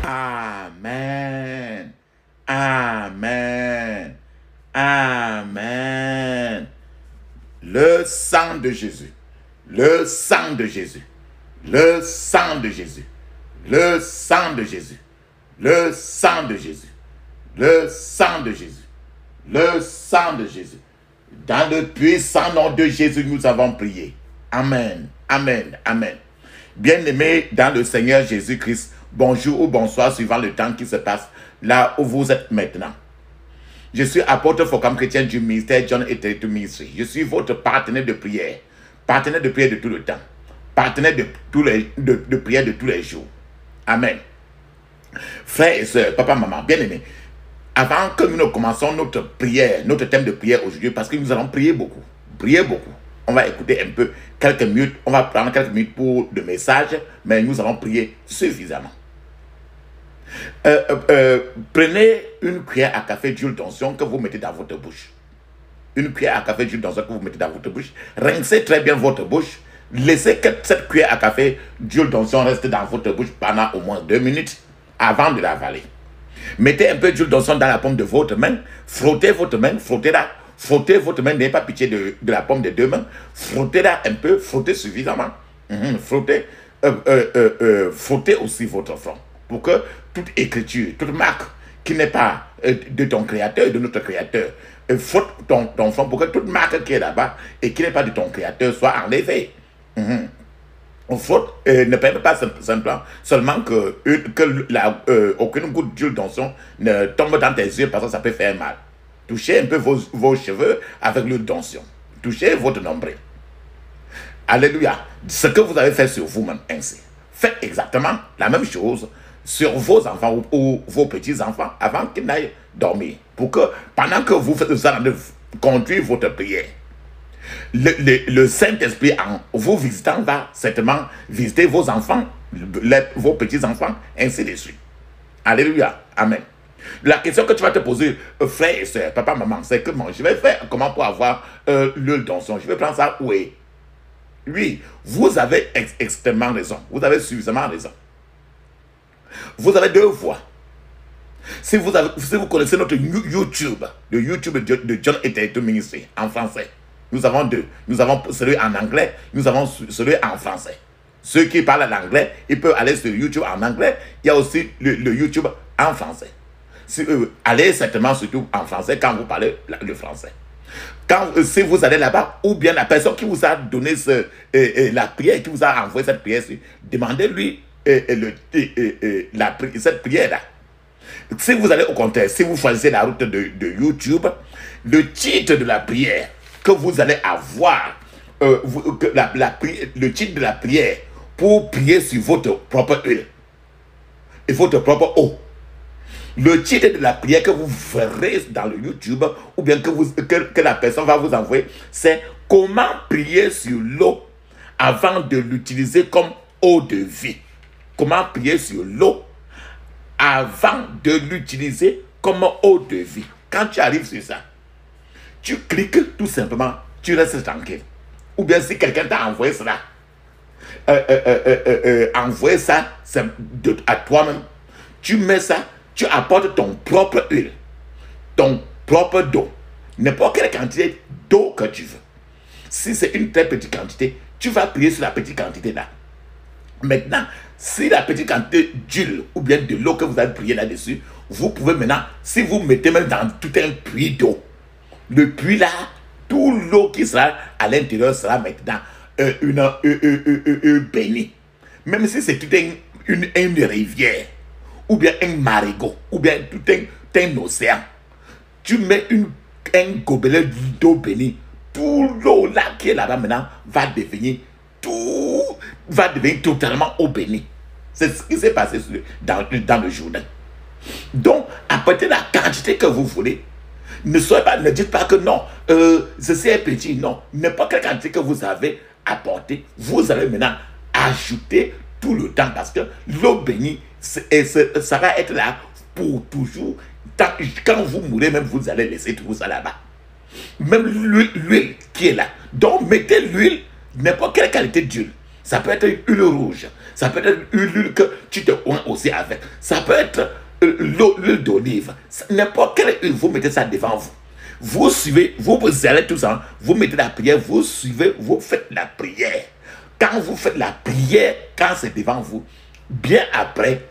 Amen. Amen. Amen. Le sang de Jésus. Le sang de Jésus. Le sang de Jésus. Le sang de Jésus. Le sang de Jésus. Le sang de Jésus. Le sang de Jésus. Dans le puissant nom de Jésus, nous avons prié. Amen. Amen. Amen. Bien-aimés dans le Seigneur Jésus-Christ, bonjour ou bonsoir suivant le temps qui se passe là où vous êtes maintenant. Je suis apôtre Focam chrétien du ministère John et Territory Ministry. Je suis votre partenaire de prière de tout le temps, partenaire de prière de tous les jours. Amen. Frères et sœurs, papa, maman, bien-aimés, avant que nous ne commençons notre prière, notre thème de prière aujourd'hui, parce que nous allons prier beaucoup, on va écouter un peu quelques minutes, on va prendre quelques minutes pour le message, mais nous allons prier suffisamment. Prenez une cuillère à café d'huile d'onction que vous mettez dans votre bouche. Une cuillère à café d'huile d'onction que vous mettez dans votre bouche. Rincez très bien votre bouche. Laissez que cette cuillère à café d'huile d'onction reste dans votre bouche pendant au moins 2 minutes avant de l'avaler. Mettez un peu d'huile d'onction dans la paume de votre main. Frottez votre main, frottez-la. Frottez votre main, n'ayez pas pitié de la paume des 2 mains. Frottez-la un peu, frottez suffisamment. Frottez aussi votre front. Pour que toute écriture, toute marque qui n'est pas de ton créateur, de notre créateur, frotte ton front pour que toute marque qui est là-bas et qui n'est pas de ton créateur soit enlevée. On frotte, ne permet pas simplement seulement que aucune goutte d'huile d'onction ne tombe dans tes yeux parce que ça peut faire mal. Touchez un peu vos cheveux avec l'huile d'onction. Touchez votre nombril. Alléluia. Ce que vous avez fait sur vous-même ainsi. Faites exactement la même chose sur vos enfants ou vos petits-enfants avant qu'ils n'aillent dormir. Pour que pendant que vous allez conduire votre prière, le Saint-Esprit en vous visitant va certainement visiter vos enfants, vos petits-enfants, ainsi de suite. Alléluia. Amen. La question que tu vas te poser, frère et soeur, papa, maman, c'est comment je vais faire, comment pour avoir l'huile d'onction? Je vais prendre ça où est? Oui, vous avez extrêmement raison. Vous avez suffisamment raison. Vous avez 2 voies. Si vous connaissez notre YouTube, le YouTube de John et Territory Ministry en français, nous avons 2. Nous avons celui en anglais, nous avons celui en français. Ceux qui parlent l'anglais, ils peuvent aller sur YouTube en anglais. Il y a aussi le YouTube en français. Allez certainement surtout en français quand vous parlez le français. Si vous allez là-bas, ou bien la personne qui vous a donné la prière, qui vous a envoyé cette prière, demandez-lui cette prière-là. Si vous allez au contraire, si vous choisissez la route de YouTube, le titre de la prière que vous allez avoir, le titre de la prière pour prier sur votre propre huile et votre propre eau. Le titre de la prière que vous verrez dans le YouTube ou bien que la personne va vous envoyer, c'est « Comment prier sur l'eau avant de l'utiliser comme eau de vie ». Comment prier sur l'eau avant de l'utiliser comme eau de vie. Quand tu arrives sur ça, tu cliques tout simplement, tu restes tranquille. Ou bien si quelqu'un t'a envoyé cela, envoyer ça à toi-même, tu mets ça, tu apportes ton propre huile, ton propre d'eau, n'importe quelle quantité d'eau que tu veux. Si c'est une très petite quantité, tu vas prier sur la petite quantité là. Maintenant, si la petite quantité d'huile ou bien de l'eau que vous avez prié là-dessus, vous pouvez maintenant, si vous mettez même dans tout un puits d'eau, le puits là, toute l'eau qui sera à l'intérieur sera maintenant une bénie. Même si c'est toute une rivière, ou bien un marigot, ou bien tout un océan, tu mets un gobelet d'eau bénie, toute l'eau là qui est là-bas maintenant va devenir totalement eau bénie. C'est ce qui s'est passé dans le Jourdain. Donc, apportez la quantité que vous voulez. Ne dites pas que non, ceci est petit. Non, n'importe quelle quantité que vous avez apporté, vous allez maintenant ajouter tout le temps parce que l'eau bénie, ça va être là pour toujours. Quand vous mourrez, même vous allez laisser tout ça là-bas. Même l'huile qui est là. Donc, mettez l'huile, n'importe quelle qualité d'huile. Ça peut être l'huile rouge. Ça peut être l'huile que tu te oins aussi avec. Ça peut être l'huile d'olive. N'importe quelle huile, vous mettez ça devant vous. Vous suivez, vous allez tout ça, vous mettez la prière, vous suivez, vous faites la prière. Quand vous faites la prière, quand c'est devant vous, bien après,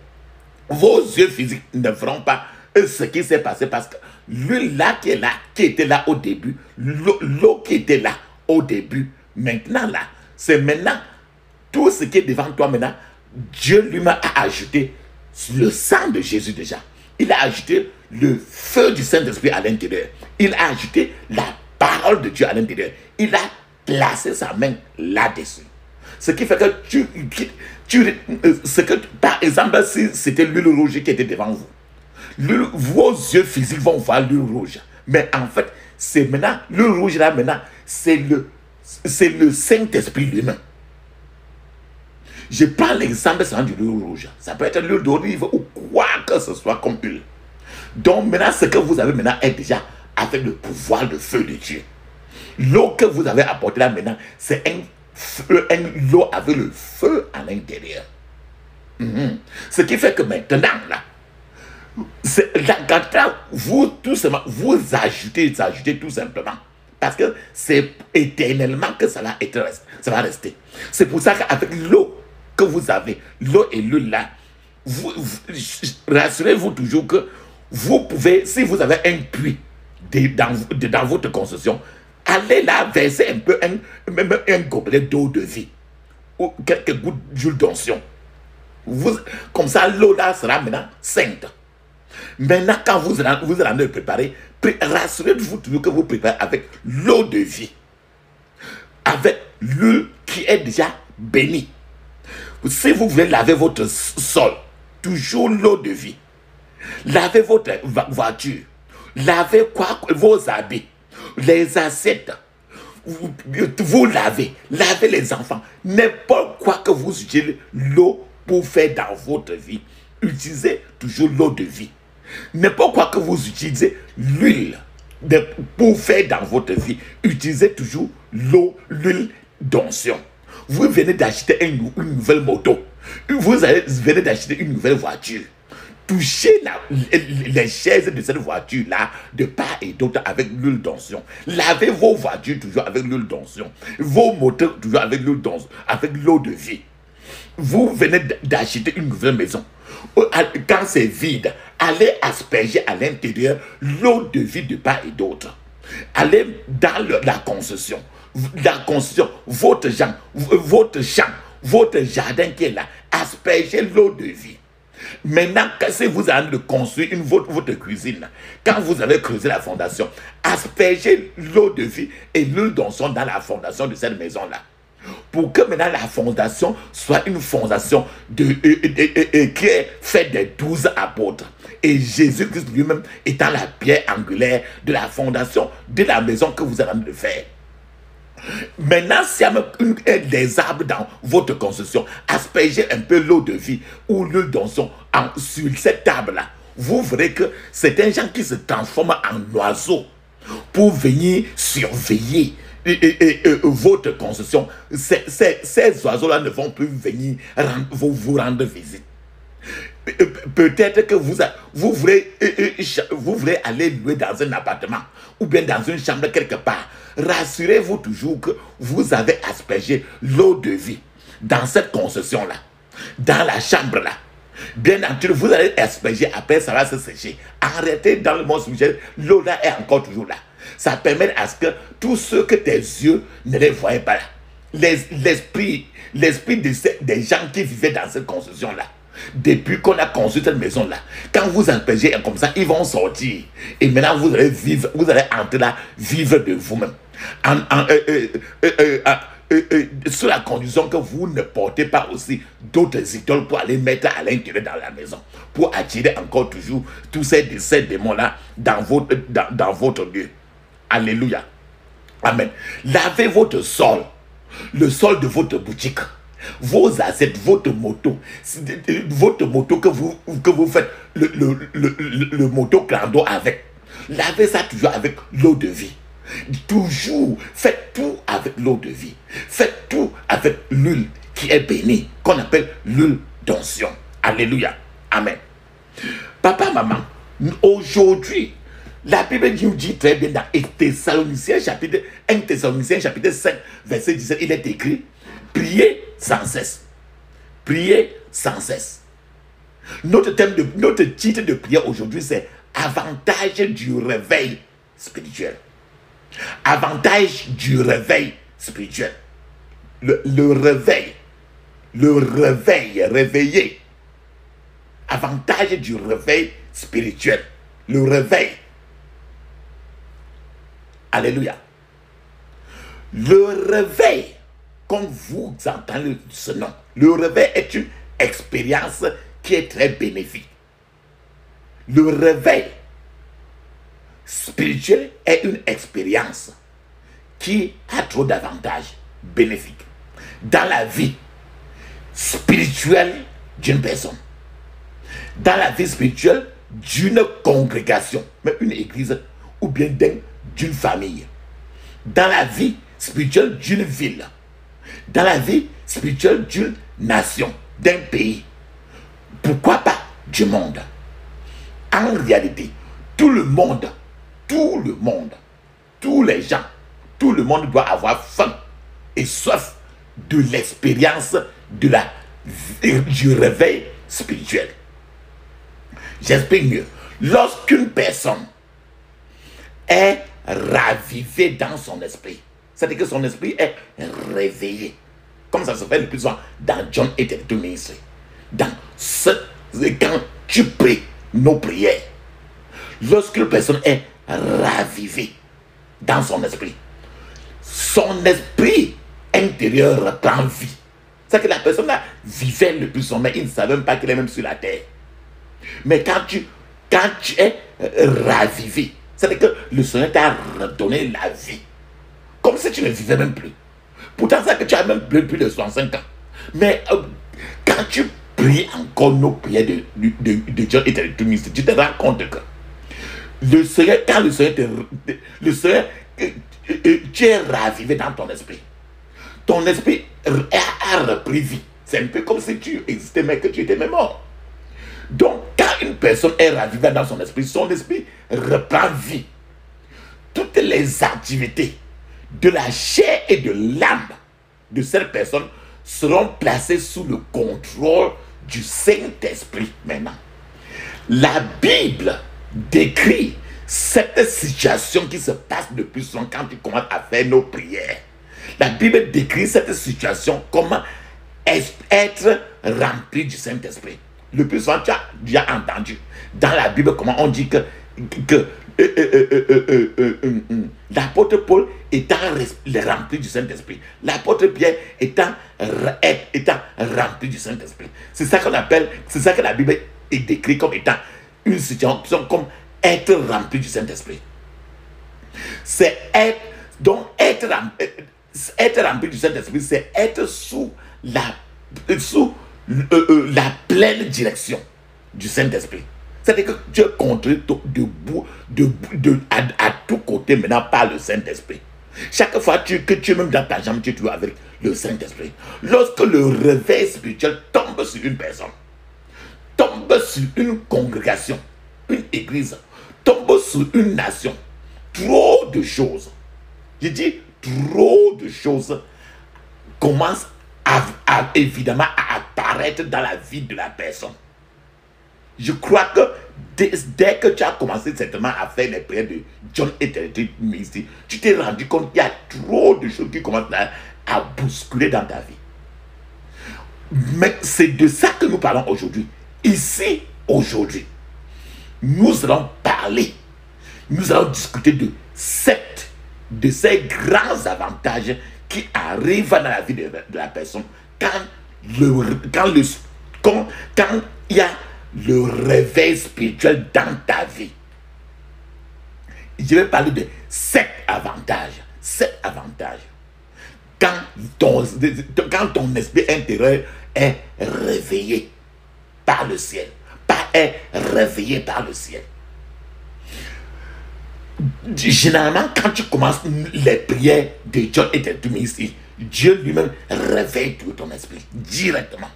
vos yeux physiques ne verront pas ce qui s'est passé parce que l'huile là qui est là, qui était là au début, l'eau qui était là au début, maintenant là, c'est maintenant tout ce qui est devant toi maintenant, Dieu lui-même a ajouté le sang de Jésus déjà. Il a ajouté le feu du Saint-Esprit à l'intérieur. Il a ajouté la parole de Dieu à l'intérieur. Il a placé sa main là-dessus. Ce qui fait que par exemple, si c'était l'huile rouge qui était devant vous, vos yeux physiques vont voir l'huile rouge. Mais en fait, c'est maintenant, l'huile rouge là maintenant, c'est le Saint-Esprit lui-même. Je prends l'exemple de l'huile rouge. Ça peut être l'huile d'olive ou quoi que ce soit comme huile. Donc maintenant, ce que vous avez maintenant est déjà avec le pouvoir de feu de Dieu. L'eau que vous avez apportée là maintenant, c'est l'eau avec le feu à l'intérieur. Ce qui fait que maintenant, là, vous ajoutez tout simplement. Parce que c'est éternellement que ça va rester. C'est pour ça qu'avec l'eau que vous avez, l'eau et l'huile là, rassurez-vous toujours que vous pouvez, si vous avez un puits dans votre construction, allez là verser un peu, même un gobelet d'eau de vie ou quelques gouttes d'huile d'onction. Comme ça, l'eau là sera maintenant sainte. Maintenant, quand vous allez le préparer, rassurez-vous toujours que vous préparez avec l'eau de vie, avec l'huile qui est déjà bénie. Si vous voulez laver votre sol, toujours l'eau de vie. Lavez votre voiture, lavez vos habits, les assiettes. Vous lavez les enfants. N'importe quoi que vous utilisez l'eau pour faire dans votre vie, utilisez toujours l'eau de vie. N'importe quoi que vous utilisez l'huile pour faire dans votre vie, utilisez toujours l'huile d'onction. Vous venez d'acheter une nouvelle moto, venez d'acheter une nouvelle voiture. Touchez les chaises de cette voiture-là de part et d'autre avec l'huile d'onction. Lavez vos voitures toujours avec l'huile d'onction. Vos moteurs toujours avec l'huile d'onction, avec l'eau de vie. Vous venez d'acheter une nouvelle maison. Quand c'est vide, allez asperger à l'intérieur l'eau de vie de part et d'autre. Allez dans la construction. Votre champ, votre jardin qui est là, aspergez l'eau de vie. Maintenant, si vous allez construire votre cuisine, quand vous avez creusé la fondation, aspergez l'eau de vie et l'huile d'onction dans la fondation de cette maison-là. Pour que maintenant la fondation soit une fondation qui est faite des 12 apôtres. Et Jésus-Christ lui-même étant la pierre angulaire de la fondation de la maison que vous allez faire. Maintenant, s'il y a des arbres dans votre construction, aspergez un peu l'eau de vie ou l'huile d'onction sur cette table-là. Vous verrez que c'est un gens qui se transforme en oiseau pour venir surveiller votre construction. Ces oiseaux-là ne vont plus venir vous rendre visite. Peut-être que vous voulez aller louer dans un appartement ou bien dans une chambre quelque part. Rassurez-vous toujours que vous avez aspergé l'eau de vie dans cette construction-là, dans la chambre-là. Bien entendu, vous allez asperger, après ça va se sécher. Arrêtez dans le monde spirituel, l'eau là est encore toujours là. Ça permet à ce que tous ceux que tes yeux ne les voyaient pas là, l'esprit des gens qui vivaient dans cette construction-là, depuis qu'on a construit cette maison-là, quand vous aspergez comme ça, ils vont sortir. Et maintenant, vous allez entrer là, vivre de vous-même. Sous la condition que vous ne portez pas aussi d'autres idoles pour aller mettre à l'intérieur dans la maison, pour attirer encore toujours tous ces démons-là dans votre lieu. Alléluia. Amen. Lavez votre sol, le sol de votre boutique, vos assiettes, votre moto que vous faites le moto clando avec. Lavez ça toujours avec l'eau de vie. Toujours, faites tout avec l'eau de vie. Faites tout avec l'huile qui est bénie, qu'on appelle l'huile d'onction. Alléluia. Amen. Papa, maman, aujourd'hui, la Bible nous dit très bien dans 1 Thessaloniciens chapitre 5, verset 17, il est écrit, priez sans cesse. Priez sans cesse. Notre titre de prière aujourd'hui, c'est avantage du réveil spirituel. Avantage du réveil spirituel. Le réveil. Le réveil, réveiller. Avantage du réveil spirituel. Le réveil. Alléluia. Le réveil, comme vous entendez ce nom, le réveil est une expérience qui est très bénéfique. Le réveil spirituel est une expérience qui a trop d'avantages bénéfiques dans la vie spirituelle d'une personne, dans la vie spirituelle d'une congrégation, même une église ou bien d'une famille, dans la vie spirituelle d'une ville, dans la vie spirituelle d'une nation, d'un pays, pourquoi pas du monde. En réalité, tout le monde, tous les gens, tout le monde doit avoir faim et soif de l'expérience du réveil spirituel. J'explique mieux. Lorsqu'une personne est ravivée dans son esprit, c'est-à-dire que son esprit est réveillé, comme ça se fait le plus souvent dans John et the Ministry. Quand tu pries nos prières, lorsqu'une personne est ravivée dans son esprit intérieur prend vie. C'est que la personne là vivait le plus souvent, mais il ne savait même pas qu'elle est même sur la terre. Mais quand tu es ravivé, c'est-à-dire que le Seigneur t'a redonné la vie, comme si tu ne vivais même plus. Pourtant, c'est que tu as même plus de 65 ans. Mais quand tu pries encore nos prières de John et de Ministry, tu te rends compte que le Seigneur, quand le Seigneur, tu es ravivé dans ton esprit. Ton esprit a repris vie. C'est un peu comme si tu existais, mais que tu étais même mort. Donc, quand une personne est ravivée dans son esprit reprend vie. Toutes les activités de la chair et de l'âme de cette personne seront placées sous le contrôle du Saint-Esprit maintenant. La Bible décrit cette situation qui se passe le plus souvent quand tu commences à faire nos prières. La Bible décrit cette situation comment être rempli du Saint-Esprit. Le plus souvent, tu as déjà entendu dans la Bible comment on dit que l'apôtre Paul étant rempli du Saint-Esprit, l'apôtre Pierre étant rempli du Saint-Esprit. C'est ça qu'on appelle, c'est ça que la Bible est décrit comme étant une situation comme être rempli du Saint-Esprit. C'est être rempli du Saint-Esprit, c'est être sous la pleine direction du Saint-Esprit. C'est-à-dire que tu es contrôlé à tout côté maintenant par le Saint-Esprit. Chaque fois que tu es même dans ta jambe, tu es avec le Saint-Esprit. Lorsque le réveil spirituel tombe sur une personne, tombe sur une congrégation, une église, tombe sur une nation, trop de choses, je dis trop de choses commencent évidemment à apparaître dans la vie de la personne. Je crois que dès que tu as commencé certainement à faire les prières de John et Trinity Ministry, tu t'es rendu compte qu'il y a trop de choses qui commencent à bousculer dans ta vie. Mais c'est de ça que nous parlons aujourd'hui. Ici, aujourd'hui, nous allons parler, nous allons discuter de ces grands avantages qui arrivent dans la vie de la personne quand il y a le réveil spirituel dans ta vie. Je vais parler de 7 avantages. 7 avantages. Quand ton esprit intérieur est réveillé par le ciel. Est réveillé par le ciel. Généralement, quand tu commences les prières de John et de ici, Dieu lui-même réveille tout ton esprit directement.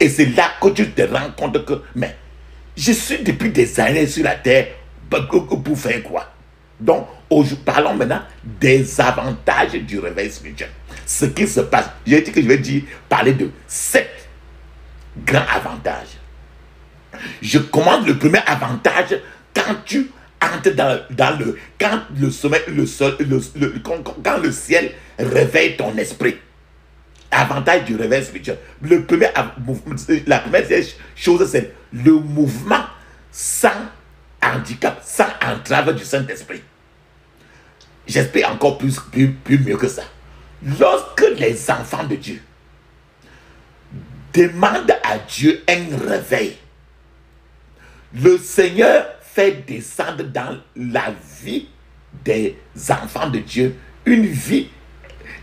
Et c'est là que tu te rends compte que, mais je suis depuis des années sur la terre pour faire quoi? Donc, parlons maintenant des avantages du réveil spirituel. Ce qui se passe, j'ai dit que je vais parler de 7 grands avantages. Je commence le premier avantage quand tu entres quand le sommeil, quand le ciel réveille ton esprit. Avantage du réveil spirituel. La première chose, c'est le mouvement sans handicap, sans entrave du Saint-Esprit. J'explique encore plus mieux que ça. Lorsque les enfants de Dieu demandent à Dieu un réveil, le Seigneur fait descendre dans la vie des enfants de Dieu une vie.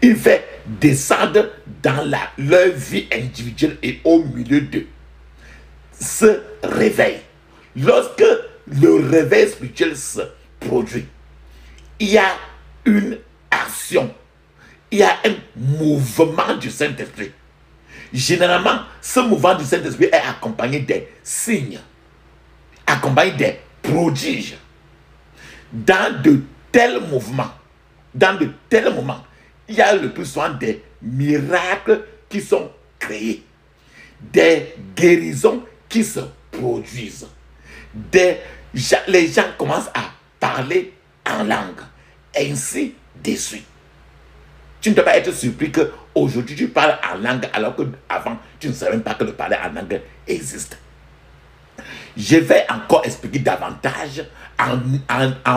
Il fait descendre dans leur vie individuelle et au milieu d'eux ce réveil. Lorsque le réveil spirituel se produit, il y a une action, il y a un mouvement du Saint-Esprit. Généralement, ce mouvement du Saint-Esprit est accompagné des signes, accompagné des prodiges. Dans de tels mouvements, il y a le plus souvent des miracles qui sont créés, des guérisons qui se produisent, les gens commencent à parler en langue, ainsi de suite. Tu ne dois pas être surpris qu'aujourd'hui tu parles en langue alors qu'avant tu ne savais même pas que le parler en langue existe. Je vais encore expliquer davantage en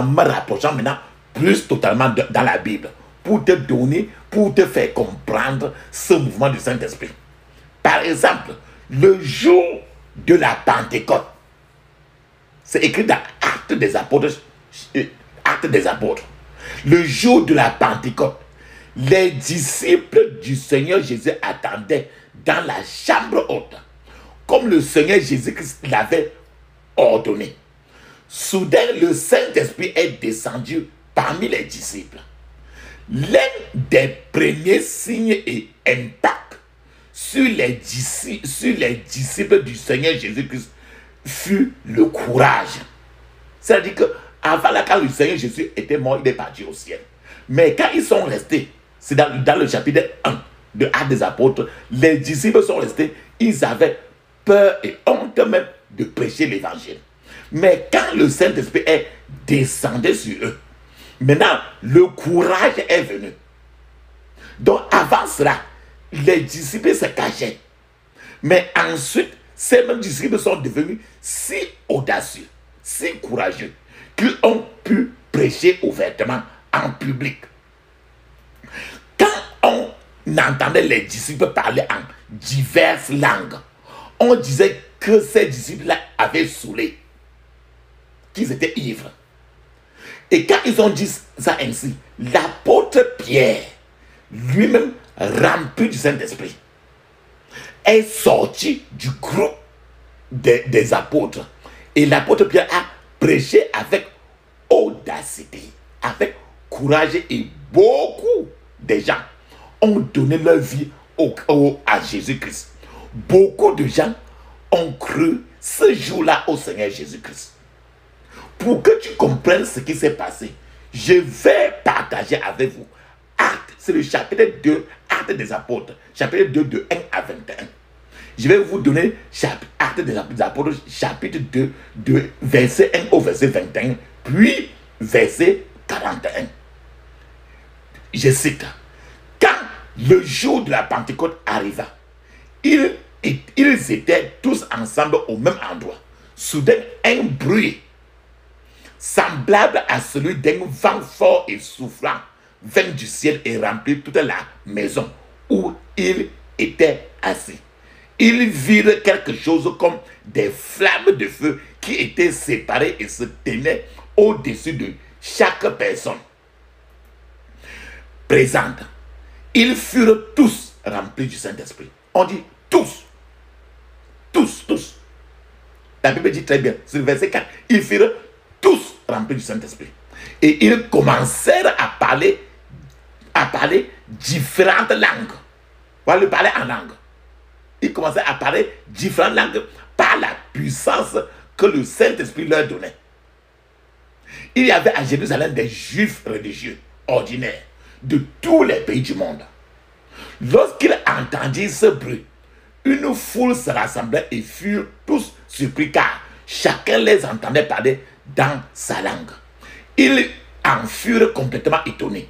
me rapprochant maintenant plus totalement dans la Bible pour te faire comprendre ce mouvement du Saint-Esprit. Par exemple, le jour de la Pentecôte, c'est écrit dans Actes des Apôtres. Le jour de la Pentecôte, les disciples du Seigneur Jésus attendaient dans la chambre haute, comme le Seigneur Jésus-Christ l'avait ordonné. Soudain, le Saint-Esprit est descendu parmi les disciples. L'un des premiers signes et impacts sur les disciples du Seigneur Jésus-Christ fut le courage. C'est-à-dire qu'avant quand le Seigneur Jésus était mort, il est parti au ciel. Mais quand ils sont restés, c'est dans le chapitre 1 de Actes des Apôtres, les disciples sont restés, ils avaient peur et honte même de prêcher l'évangile. Mais quand le Saint-Esprit est descendu sur eux, maintenant le courage est venu. Donc avant cela, les disciples se cachaient. Mais ensuite, ces mêmes disciples sont devenus si audacieux, si courageux, qu'ils ont pu prêcher ouvertement en public. Quand on entendait les disciples parler en diverses langues, on disait que ces disciples-là avaient saoulé, qu'ils étaient ivres. Et quand ils ont dit ça ainsi, l'apôtre Pierre, lui-même rempli du Saint-Esprit, est sorti du groupe des apôtres. Et l'apôtre Pierre a prêché avec audacité, avec courage, et beaucoup de gens ont donné leur vie à Jésus-Christ. Beaucoup de gens ont cru ce jour-là au Seigneur Jésus-Christ. Pour que tu comprennes ce qui s'est passé, je vais partager avec vous Actes, c'est le chapitre 2, Actes des Apôtres, chapitre 2 de 1 à 21. Je vais vous donner Actes des Apôtres, chapitre 2, de verset 1 au verset 21, puis verset 41. Je cite: quand le jour de la Pentecôte arriva, ils étaient tous ensemble au même endroit. Soudain, un bruit semblable à celui d'un vent fort et soufflant vint du ciel et remplit toute la maison où ils étaient assis. Ils virent quelque chose comme des flammes de feu qui étaient séparées et se tenaient au-dessus de chaque personne présente. Ils furent tous remplis du Saint-Esprit. On dit tous. Tous. La Bible dit très bien, c'est le verset 4. Ils furent tous remplis du Saint-Esprit. Et ils commencèrent à parler différentes langues. Voilà, le parler en langue. Ils commençaient à parler différentes langues par la puissance que le Saint-Esprit leur donnait. Il y avait à Jérusalem des Juifs religieux ordinaires de tous les pays du monde. Lorsqu'ils entendirent ce bruit, une foule se rassembla et furent tous surpris car chacun les entendait parler dans sa langue. Ils en furent complètement étonnés.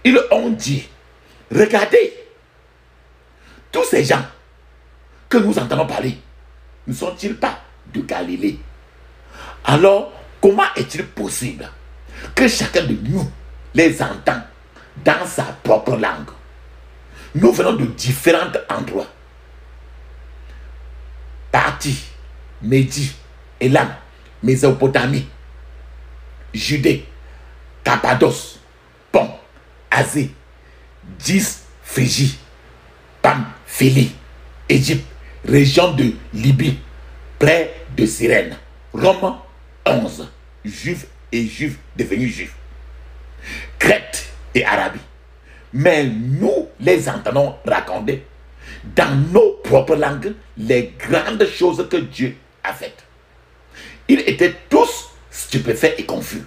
Ils ont dit, regardez, tous ces gens que nous entendons parler, ne sont-ils pas de Galilée? Alors, comment est-il possible que chacun de nous les entend dans sa propre langue? Nous venons de différents endroits. Partie, Médie, Élam, Mésopotamie, Judée, Cappadoce, Pont, Asie, Gis, Phrygie, Pamphylie, Égypte, région de Libye, près de Cyrène, Rome 11, Juifs et Juifs devenus Juifs, Crète et Arabie. Mais nous les entendons raconter dans nos propres langues les grandes choses que Dieu a faites. Ils étaient tous stupéfaits et confus,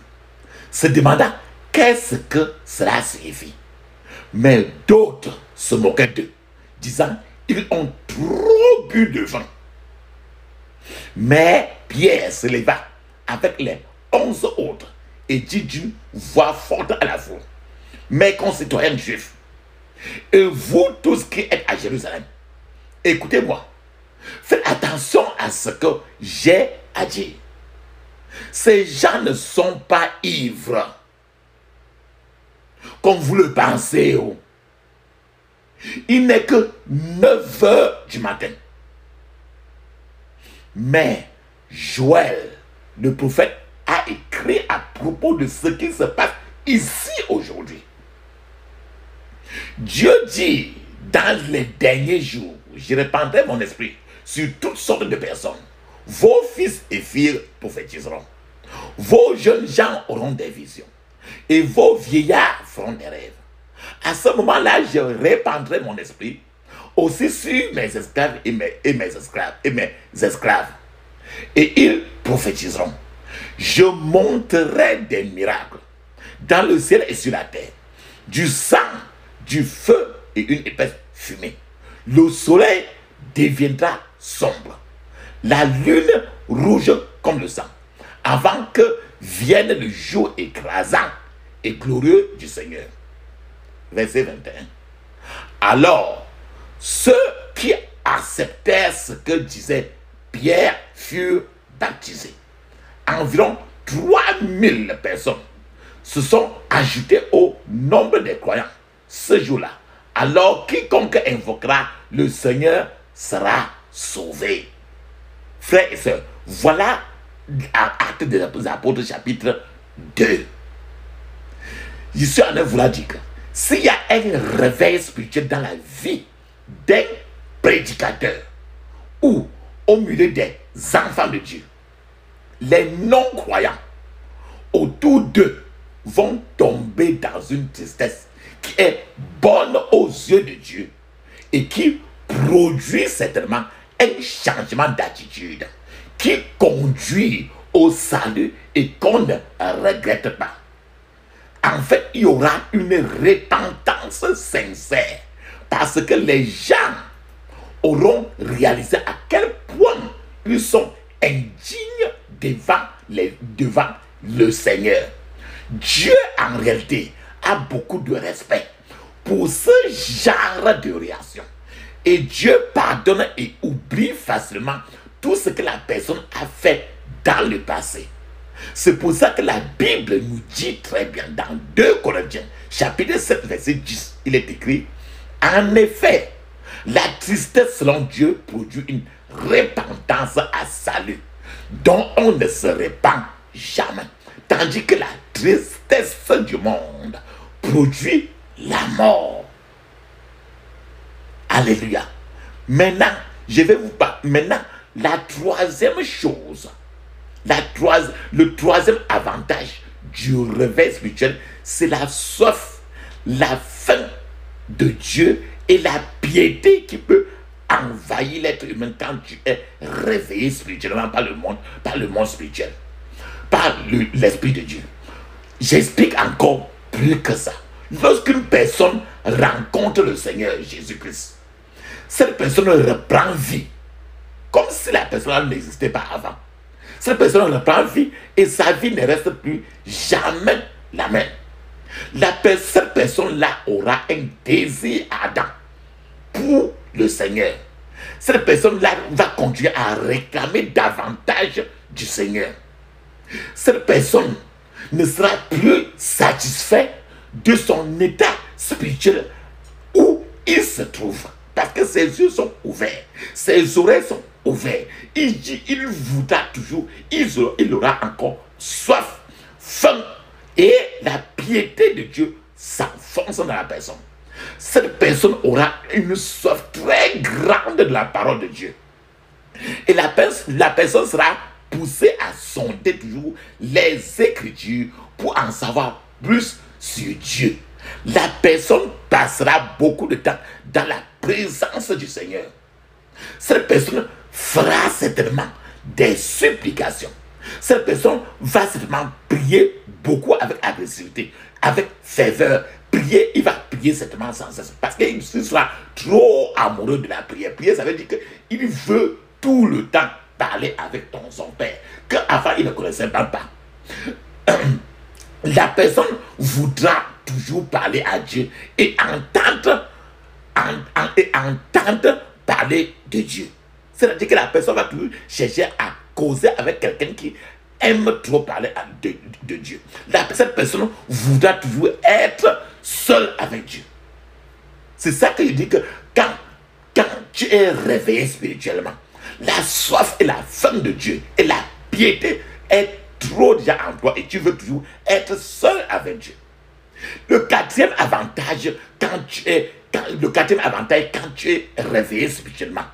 se demandant qu'est-ce que cela signifie. Mais d'autres se moquaient d'eux, disant, ils ont trop bu de vin. Mais Pierre se leva avec les 11 autres et dit d'une voix forte à la foule, mes concitoyens juifs, et vous tous qui êtes à Jérusalem, écoutez-moi, faites attention à ce que j'ai à dire. Ces gens ne sont pas ivres, comme vous le pensez. Il n'est que 9 heures du matin. Mais Joël, le prophète, a écrit à propos de ce qui se passe ici aujourd'hui. Dieu dit, dans les derniers jours, je répandrai mon esprit sur toutes sortes de personnes. Vos fils et filles prophétiseront. Vos jeunes gens auront des visions. Et vos vieillards feront des rêves. À ce moment-là, je répandrai mon esprit aussi sur mes esclaves et mes esclaves. Et ils prophétiseront. Je monterai des miracles dans le ciel et sur la terre, du sang, du feu et une épaisse fumée. Le soleil deviendra sombre, la lune rouge comme le sang, avant que vienne le jour écrasant et glorieux du Seigneur. Verset 21. Alors, ceux qui acceptèrent ce que disait Pierre furent baptisés. Environ 3000 personnes se sont ajoutées au nombre des croyants ce jour-là. Alors, quiconque invoquera le Seigneur sera sauvé. Frères et sœurs, voilà Actes des Apôtres chapitre 2. Je suis en train de vous dire que s'il y a un réveil spirituel dans la vie d'un prédicateur ou au milieu des enfants de Dieu, les non-croyants autour d'eux vont tomber dans une tristesse qui est bonne aux yeux de Dieu et qui produit certainement un changement d'attitude qui conduit au salut et qu'on ne regrette pas. En fait, il y aura une repentance sincère parce que les gens auront réalisé à quel point ils sont indignes devant le Seigneur. Dieu, en réalité, a beaucoup de respect pour ce genre de réaction. Et Dieu pardonne et oublie facilement tout ce que la personne a fait dans le passé. C'est pour ça que la Bible nous dit très bien dans 2 Corinthiens, chapitre 7, verset 10, il est écrit, en effet, la tristesse selon Dieu produit une repentance à salut, dont on ne se répand jamais. Tandis que la tristesse du monde produit la mort. Alléluia. Maintenant, je vais vous parler. Maintenant, la troisième chose, le troisième avantage du réveil spirituel, c'est la soif, la faim de Dieu et la piété qui peut envahir l'être humain quand tu es réveillé spirituellement par le monde spirituel, par l'Esprit de Dieu. J'explique encore plus que ça. Lorsqu'une personne rencontre le Seigneur Jésus-Christ, cette personne reprend vie, comme si la personne n'existait pas avant. Cette personne reprend vie et sa vie ne reste plus jamais la même. Cette personne-là aura un désir ardent pour le Seigneur. Cette personne-là va continuer à réclamer davantage du Seigneur. Cette personne ne sera plus satisfait de son état spirituel où il se trouve. Parce que ses yeux sont ouverts, ses oreilles sont ouvertes. Il voudra toujours, il aura encore soif, faim, et la piété de Dieu s'enfonce dans la personne. Cette personne aura une soif très grande de la parole de Dieu. Et la personne sera poussée à sonder toujours les Écritures pour en savoir plus sur Dieu. La personne passera beaucoup de temps dans la présence du Seigneur. Cette personne fera certainement des supplications. Cette personne va certainement prier beaucoup avec agressivité, avec ferveur. Il va prier certainement sans cesse parce qu'il sera trop amoureux de la prière. Prier, ça veut dire qu'il veut tout le temps parler avec son Père, qu'avant il ne connaissait même pas. La personne voudra toujours parler à Dieu et entendre parler de Dieu. C'est-à-dire que la personne va toujours chercher à causer avec quelqu'un qui aime trop parler de Dieu. Cette personne voudra toujours être seule avec Dieu. C'est ça que je dis que quand tu es réveillé spirituellement, la soif et la faim de Dieu et la piété est trop déjà en toi et tu veux toujours être seul avec Dieu. Le quatrième avantage quand tu es réveillé spirituellement,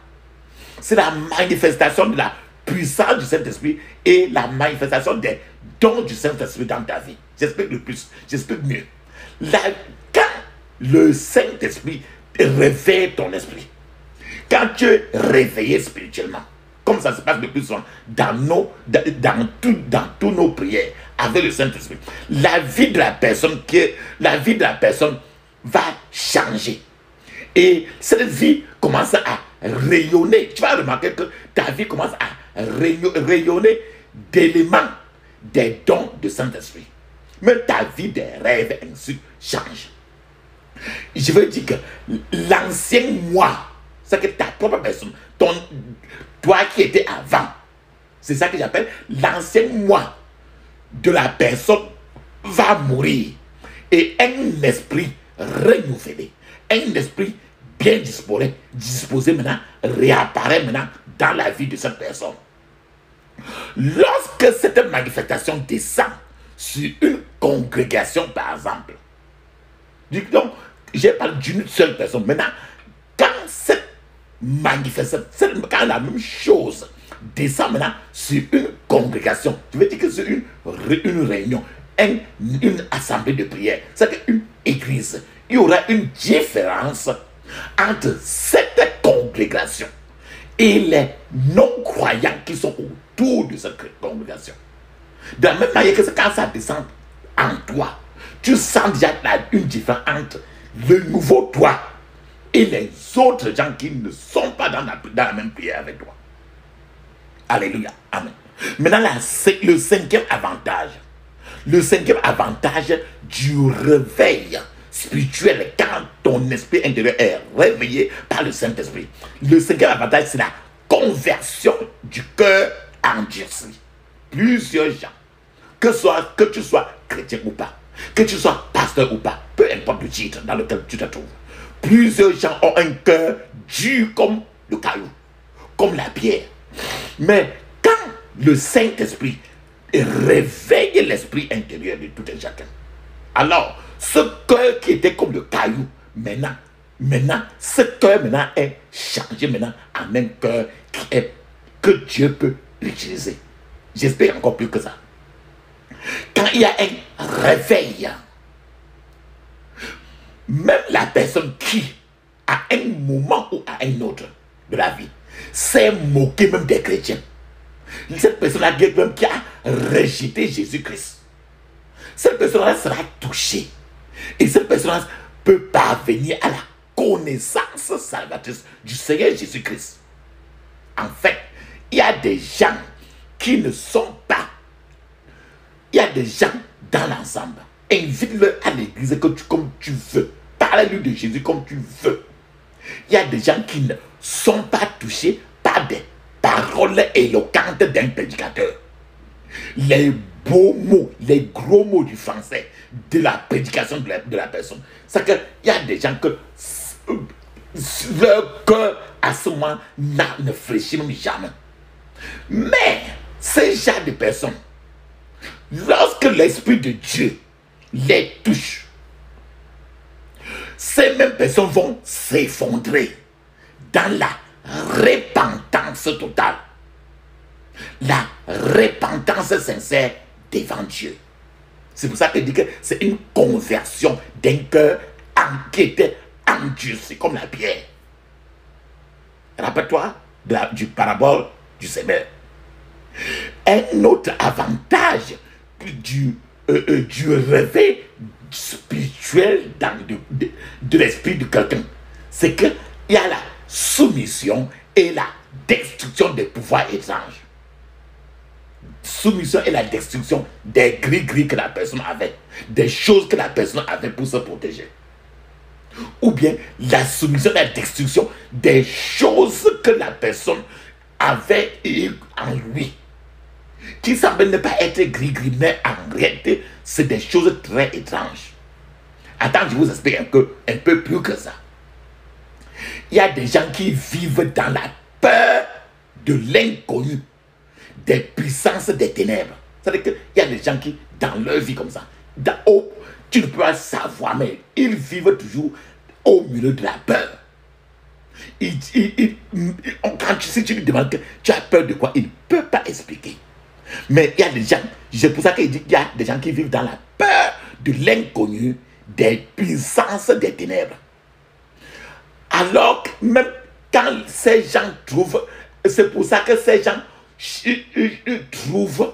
c'est la manifestation de la puissance du Saint-Esprit et la manifestation des dons du Saint-Esprit dans ta vie. J'explique le plus, j'explique mieux. Quand le Saint-Esprit réveille ton esprit, quand tu es réveillé spirituellement, comme ça se passe le plus souvent dans tous nos prières avec le Saint-Esprit, la vie de la personne va changer. Et cette vie commence à rayonner. Tu vas remarquer que ta vie commence à rayonner d'éléments des dons du Saint-Esprit. Même ta vie des rêves ainsi change. Je veux dire que l'ancien moi, c'est que ta propre personne, toi qui étais avant, c'est ça que j'appelle l'ancien moi de la personne va mourir. Et un esprit renouvelé, un esprit bien disposé maintenant, réapparaît maintenant dans la vie de cette personne. Lorsque cette manifestation descend sur une congrégation, par exemple, donc, j'ai parlé d'une seule personne. Maintenant, quand cette manifestation, quand la même chose descend maintenant sur une congrégation, tu veux dire que c'est une réunion, une assemblée de prière, c'est une église. Il y aura une différence entre cette congrégation et les non-croyants qui sont autour de cette congrégation. De la même manière que quand ça descend en toi, tu sens déjà une différence entre le nouveau toi et les autres gens qui ne sont pas dans la même prière avec toi. Alléluia. Amen. Maintenant, le cinquième avantage du réveil spirituel quand ton esprit intérieur est réveillé par le Saint-Esprit. Le cinquième avantage, c'est la conversion du cœur endurci. Plusieurs gens, que tu sois chrétien ou pas, que tu sois pasteur ou pas, peu importe le titre dans lequel tu te trouves, plusieurs gens ont un cœur dur comme le caillou, comme la pierre. Mais quand le Saint-Esprit réveille l'esprit intérieur de tout un chacun, alors ce cœur qui était comme le caillou, maintenant ce cœur maintenant est changé maintenant en un cœur que Dieu peut utiliser. J'espère encore plus que ça. Quand il y a un réveil, même la personne qui, à un moment ou à un autre de la vie, s'est moquée même des chrétiens, cette personne-là même qui a rejeté Jésus-Christ, cette personne-là sera touchée. Et cette personne-là peut parvenir à la connaissance salvatrice du Seigneur Jésus-Christ. En fait, il y a des gens qui ne sont pas. Il y a des gens dans l'ensemble. Invite-le à l'église comme tu veux. Parle-lui de Jésus comme tu veux. Il y a des gens qui ne sont pas touchés par des paroles éloquentes d'un prédicateur. Les beaux mots, les gros mots du français, de la prédication de la personne. C'est qu'il y a des gens que leur cœur à ce moment ne fléchit même jamais. Mais ces gens de personnes, lorsque l'Esprit de Dieu les touche, ces mêmes personnes vont s'effondrer dans la repentance totale. La repentance sincère devant Dieu. C'est pour ça que je dis que c'est une conversion d'un cœur qui était endurci comme la pierre. Rappelle-toi du parabole du semeur. Un autre avantage du réveil spirituel de l'esprit de quelqu'un, c'est qu'il y a la soumission et la destruction des pouvoirs étranges. Soumission et la destruction des gris-gris que la personne avait, des choses que la personne avait pour se protéger. Ou bien la soumission et la destruction des choses que la personne avait en lui, qui semblent ne pas être gris-gris, mais en réalité, c'est des choses très étranges. Attends, je vous explique un peu plus que ça. Il y a des gens qui vivent dans la peur de l'inconnu, des puissances des ténèbres. C'est-à-dire qu'il y a des gens qui, dans leur vie comme ça, tu ne peux pas savoir, mais ils vivent toujours au milieu de la peur. Si tu lui demandes que tu as peur de quoi, il ne peut pas expliquer. Mais il y a des gens, c'est pour ça qu'il dit qu'il y a des gens qui vivent dans la peur de l'inconnu, des puissances des ténèbres. Alors, même quand ces gens trouvent, c'est pour ça que ces gens trouvent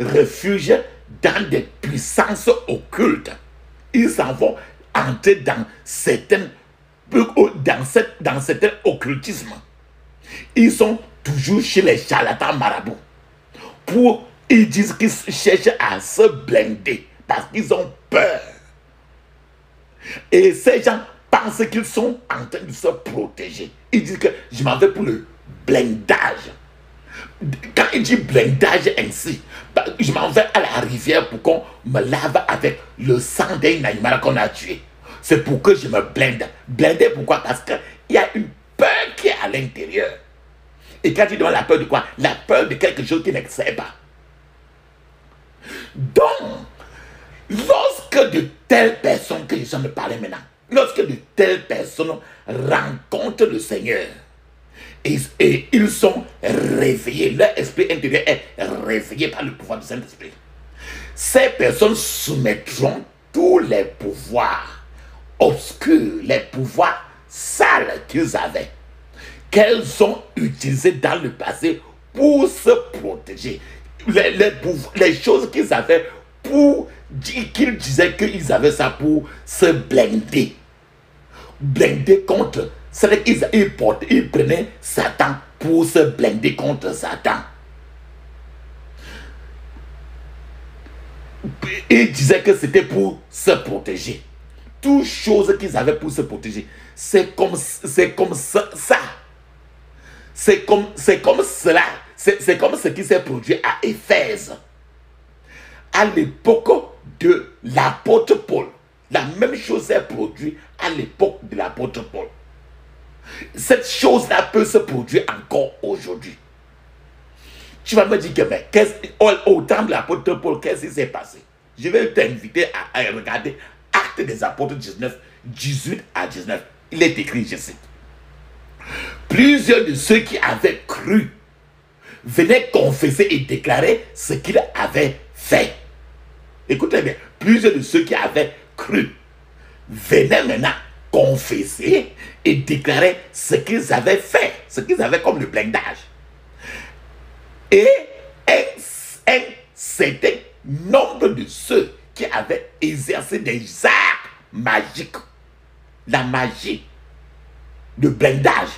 refuge dans des puissances occultes. Ils s'en vont entrer dans certains occultismes. Ils sont toujours chez les charlatans marabouts. Ils disent qu'ils cherchent à se blinder parce qu'ils ont peur. Et ces gens pensent qu'ils sont en train de se protéger. Ils disent que je m'en vais pour le blindage. Quand il dit blindage ainsi, je m'en vais à la rivière pour qu'on me lave avec le sang d'un animal qu'on a tué. C'est pour que je me blinde. Blinder pourquoi? Parce qu'il y a une peur qui est à l'intérieur. Et quand tu demandes la peur de quoi? La peur de quelque chose qui n'existe pas. Donc, lorsque de telles personnes, que je viens de parler maintenant, lorsque de telles personnes rencontrent le Seigneur, et ils sont réveillés, leur esprit intérieur est réveillé par le pouvoir du Saint-Esprit, ces personnes soumettront tous les pouvoirs obscurs, les pouvoirs sales qu'ils avaient, qu'elles ont utilisés dans le passé pour se protéger. Les choses qu'ils avaient qu'ils disaient qu'ils avaient ça pour se blinder. Blinder contre. C'est-à-dire qu'ils prenaient Satan pour se blinder contre Satan. Ils disaient que c'était pour se protéger. Toutes choses qu'ils avaient pour se protéger. C'est comme ça. C'est comme cela. C'est comme ce qui s'est produit à Éphèse. À l'époque de l'apôtre Paul. La même chose s'est produite à l'époque de l'apôtre Paul. Cette chose-là peut se produire encore aujourd'hui. Tu vas me dire que, mais au temps de l'apôtre Paul, qu'est-ce qui s'est passé? Je vais t'inviter à regarder Actes des Apôtres 19, 18 à 19. Il est écrit, je cite. Plusieurs de ceux qui avaient cru venaient confesser et déclarer ce qu'il avait fait. Écoutez bien, plusieurs de ceux qui avaient cru venaient maintenant confesser et déclarer ce qu'ils avaient fait, ce qu'ils avaient comme le blindage. Et un certain nombre de ceux qui avaient exercé des arts magiques, la magie, le blindage,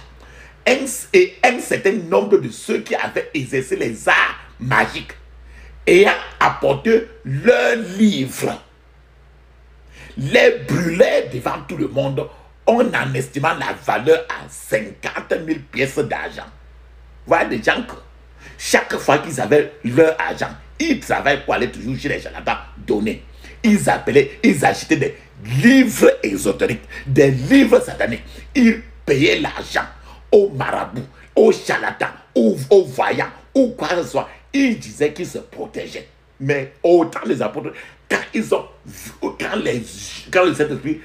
et un certain nombre de ceux qui avaient exercé les arts magiques, ayant apporté leurs livres, les brûlaient devant tout le monde, en estimant la valeur à 50 000 pièces d'argent. Voilà des gens que chaque fois qu'ils avaient leur argent, ils travaillaient pour aller toujours chez les charlatans donner. Ils appelaient, ils achetaient des livres ésotériques, des livres sataniques. Ils payaient l'argent aux marabouts, aux charlatans, aux voyants, ou quoi que ce soit. Ils disaient qu'ils se protégeaient. Mais autant les apôtres, quand le Saint-Esprit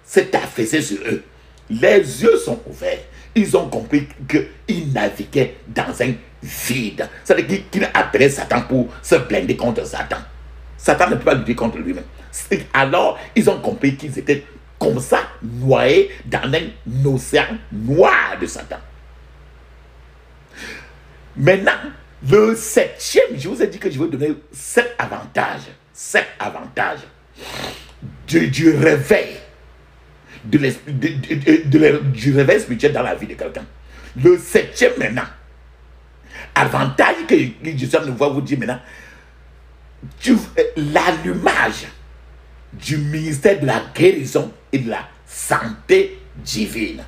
s'est affaissé sur eux, les yeux sont ouverts. Ils ont compris qu'ils naviguaient dans un vide. C'est-à-dire qu'ils appelaient Satan pour se blinder contre Satan. Satan ne peut pas lutter contre lui-même. Alors, ils ont compris qu'ils étaient comme ça, noyés dans un océan noir de Satan. Maintenant, le septième, je vous ai dit que je vais donner 7 avantages. 7 avantages du réveil. Du réveil spirituel dans la vie de quelqu'un. Le septième maintenant, avantage que je suis en train de vous dire maintenant, l'allumage du ministère de la guérison et de la santé divine.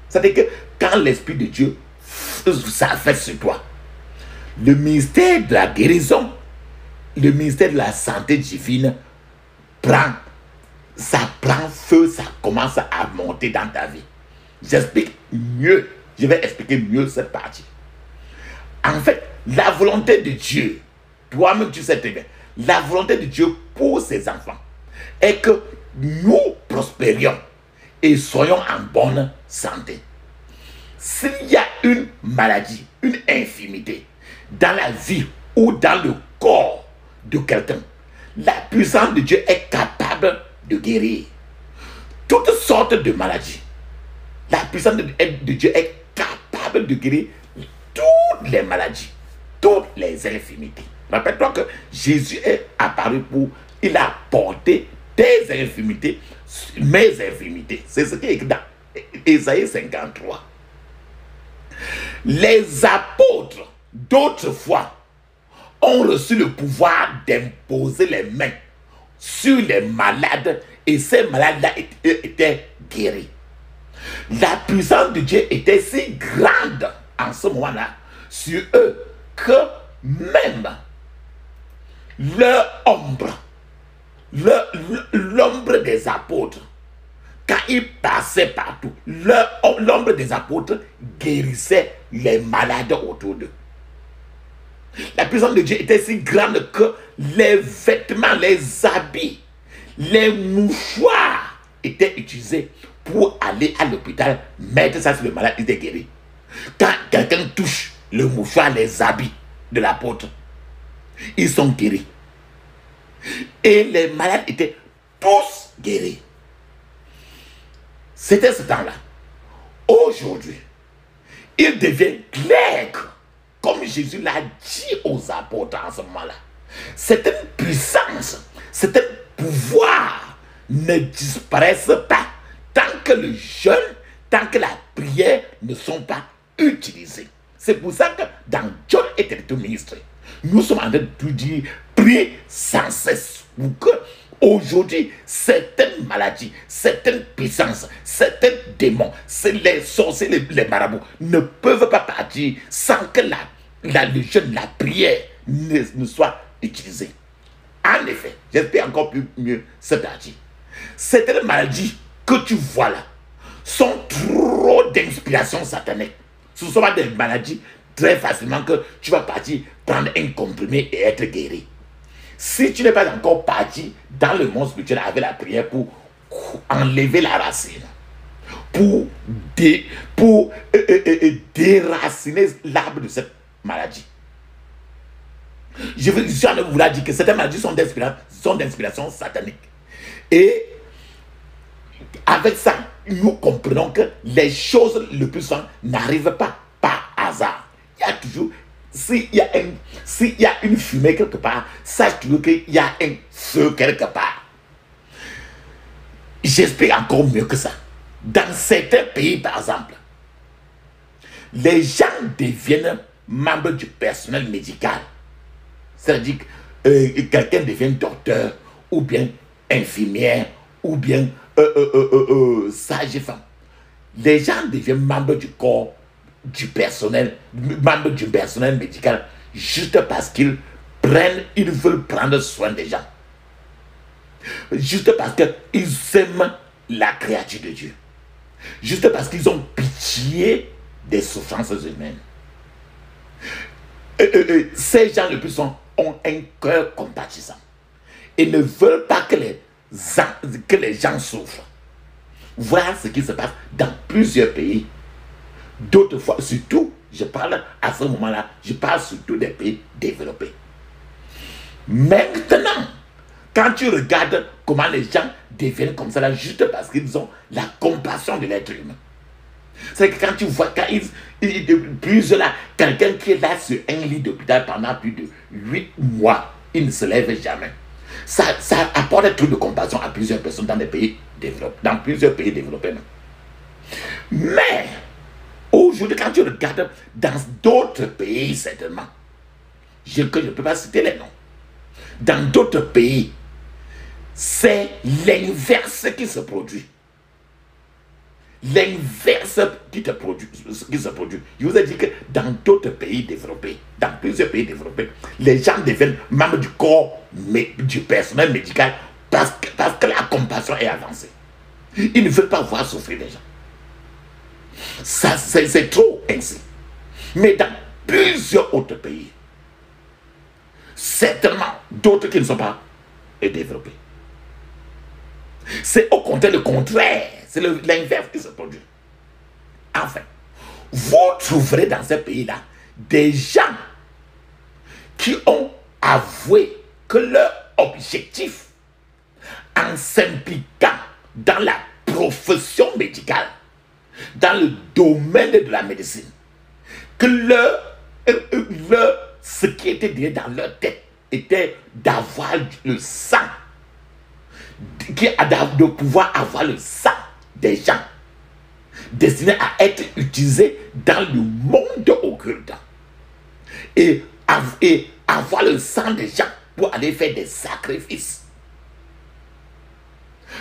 C'est-à-dire que quand l'Esprit de Dieu s'affaisse sur toi, le ministère de la guérison, le ministère de la santé divine ça prend feu, ça commence à monter dans ta vie. J'explique mieux, je vais expliquer mieux cette partie. En fait, la volonté de Dieu, toi-même tu sais très bien, la volonté de Dieu pour ses enfants est que nous prospérions et soyons en bonne santé. S'il y a une maladie, une infirmité dans la vie ou dans le corps de quelqu'un, la puissance de Dieu est capable de guérir toutes sortes de maladies. La puissance de Dieu est capable de guérir toutes les maladies, toutes les infirmités. Rappelle-toi que Jésus est apparu il a porté tes infirmités, mes infirmités. C'est ce qui est écrit dans Ésaïe 53. Les apôtres d'autrefois ont reçu le pouvoir d'imposer les mains sur les malades et ces malades-là étaient guéris. La puissance de Dieu était si grande en ce moment-là sur eux que même leur ombre, l'ombre des apôtres, quand ils passaient partout, l'ombre des apôtres guérissait les malades autour d'eux. La puissance de Dieu était si grande que les vêtements, les habits, les mouchoirs étaient utilisés pour aller à l'hôpital, mettre ça sur le malade, il était guéri. Quand quelqu'un touche le mouchoir, les habits de l'apôtre, ils sont guéris. Et les malades étaient tous guéris. C'était ce temps-là. Aujourd'hui, il devient clair que, comme Jésus l'a dit aux apôtres en ce moment-là, cette puissance, cet pouvoir ne disparaissent pas tant que le jeûne, tant que la prière ne sont pas utilisés. C'est pour ça que dans John était tout ministre, nous sommes en train de tout dire, prie sans cesse pour que aujourd'hui, certaines maladies, certaines puissances, certains démons, les sorciers, les marabouts ne peuvent pas partir sans que le jeûne, la prière ne soit utilisée. En effet, j'explique encore mieux cette partie. Certaines maladies que tu vois là sont trop d'inspiration satanique. Ce sont pas des maladies très facilement que tu vas partir prendre un comprimé et être guéri. Si tu n'es pas encore parti dans le monde spirituel avec la prière pour enlever la racine, pour déraciner l'arbre de cette maladie, Je suis en train de vous dire que certaines maladies sont d'inspiration satanique. Et avec ça, nous comprenons que les choses le plus souvent n'arrivent pas par hasard. Il y a toujours, s'il y a une fumée quelque part, sache toujours qu'il y a un feu quelque part. J'explique encore mieux que ça. Dans certains pays, par exemple, les gens deviennent membres du personnel médical. C'est-à-dire que quelqu'un devient docteur, ou bien infirmière, ou bien sage-femme. Les gens deviennent membres du corps, du personnel, membres du personnel médical, juste parce qu'ils veulent prendre soin des gens. Juste parce qu'ils aiment la créature de Dieu. Juste parce qu'ils ont pitié des souffrances humaines. Ces gens le plus souvent ont un cœur compatissant et ne veulent pas que les gens souffrent. Voilà ce qui se passe dans plusieurs pays. D'autres fois, surtout, je parle à ce moment-là, je parle surtout des pays développés. Maintenant, quand tu regardes comment les gens deviennent comme ça, là, juste parce qu'ils ont la compassion de l'être humain. C'est que quand tu vois, quelqu'un qui est là sur un lit d'hôpital pendant plus de 8 mois, il ne se lève jamais. Ça apporte un truc de compassion à plusieurs personnes dans plusieurs pays développés. Mais, aujourd'hui, quand tu regardes dans d'autres pays, certainement, que je ne peux pas citer les noms, dans d'autres pays, c'est l'inverse qui se produit. L'inverse qui se produit. Je vous ai dit que dans d'autres pays développés, dans plusieurs pays développés, les gens deviennent membres du corps, du personnel médical parce que la compassion est avancée. Ils ne veulent pas voir souffrir les gens. Ça, c'est trop ainsi. Mais dans plusieurs autres pays, certainement d'autres qui ne sont pas développés, c'est au contraire le contraire. C'est l'inverse qui se produit. Enfin, vous trouverez dans ces pays-là des gens qui ont avoué que leur objectif, en s'impliquant dans la profession médicale, dans le domaine de la médecine, que ce qui était dit dans leur tête était d'avoir le sang, de pouvoir avoir le sang des gens destinés à être utilisés dans le monde occulte et avoir le sang des gens pour aller faire des sacrifices.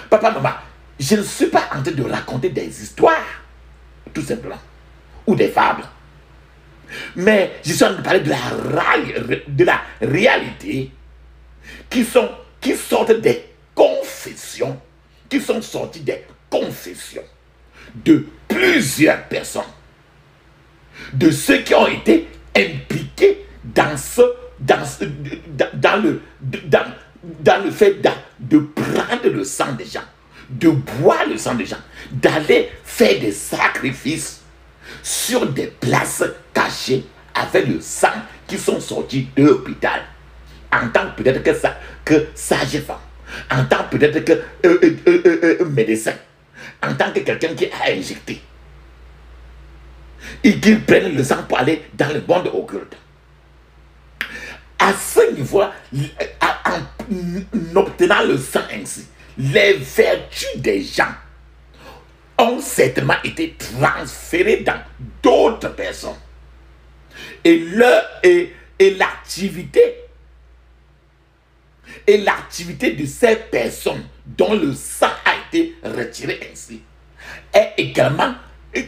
Papa, maman, je ne suis pas en train de raconter des histoires, tout simplement, ou des fables. Mais je suis en train de parler de la réalité qui sortent des confessions, qui sont sorties des confessions de plusieurs personnes, de ceux qui ont été impliqués dans le fait de prendre le sang des gens, de boire le sang des gens, d'aller faire des sacrifices sur des places cachées avec le sang qui sont sortis de l'hôpital, en tant peut-être que sage-femme, en tant peut-être que médecin, en tant que quelqu'un qui a injecté, et qu'ils prennent le sang pour aller dans le monde occulte. À ce niveau-là, en obtenant le sang ainsi, les vertus des gens ont certainement été transférées dans d'autres personnes. Et l'activité de ces personnes dont le sang a été retiré ainsi est également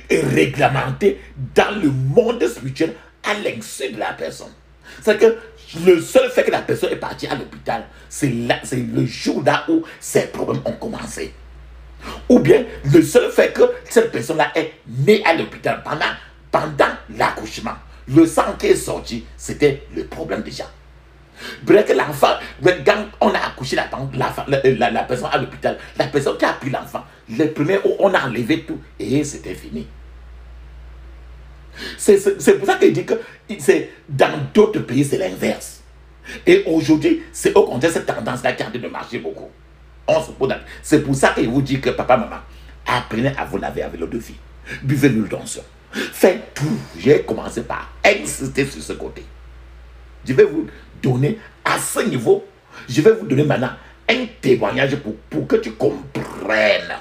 réglementée dans le monde spirituel à l'insu de la personne. C'est que le seul fait que la personne est partie à l'hôpital, c'est le jour là où ses problèmes ont commencé. Ou bien le seul fait que cette personne-là est née à l'hôpital pendant l'accouchement. Le sang qui est sorti, c'était le problème déjà. Bref, que l'enfant, quand on a accouché la personne à l'hôpital, la personne qui a pris l'enfant, le premier, on a enlevé tout et c'était fini. C'est pour ça que je dis que dans d'autres pays, c'est l'inverse. Et aujourd'hui, c'est au contraire cette tendance-là qui est en train de marcher beaucoup. C'est pour ça que je vous dis que papa, maman, apprenez à vous laver avec l'eau de vie. Buvez l'huile d'onction. Faites tout. J'ai commencé par insister sur ce côté. Je vais vous donner à ce niveau, je vais vous donner maintenant un témoignage pour que tu comprennes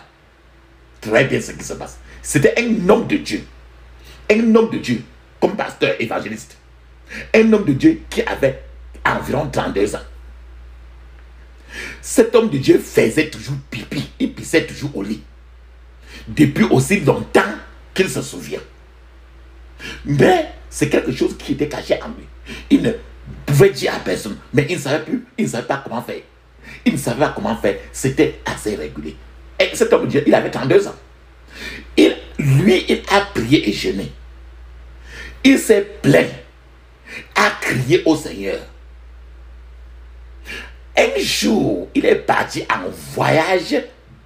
très bien ce qui se passe. C'était un homme de Dieu. Un homme de Dieu, comme pasteur évangéliste. Un homme de Dieu qui avait environ 32 ans. Cet homme de Dieu faisait toujours pipi. Il pissait toujours au lit. Depuis aussi longtemps qu'il se souvient. Mais c'est quelque chose qui était caché en lui. Il ne pouvait dire à personne. Mais il ne savait plus. Il ne savait pas comment faire. Il ne savait pas comment faire. C'était assez régulier. Et cet homme de Dieu, il avait 32 ans. Il a prié et jeûné. Il s'est plaint. A crié au Seigneur. Un jour, il est parti en voyage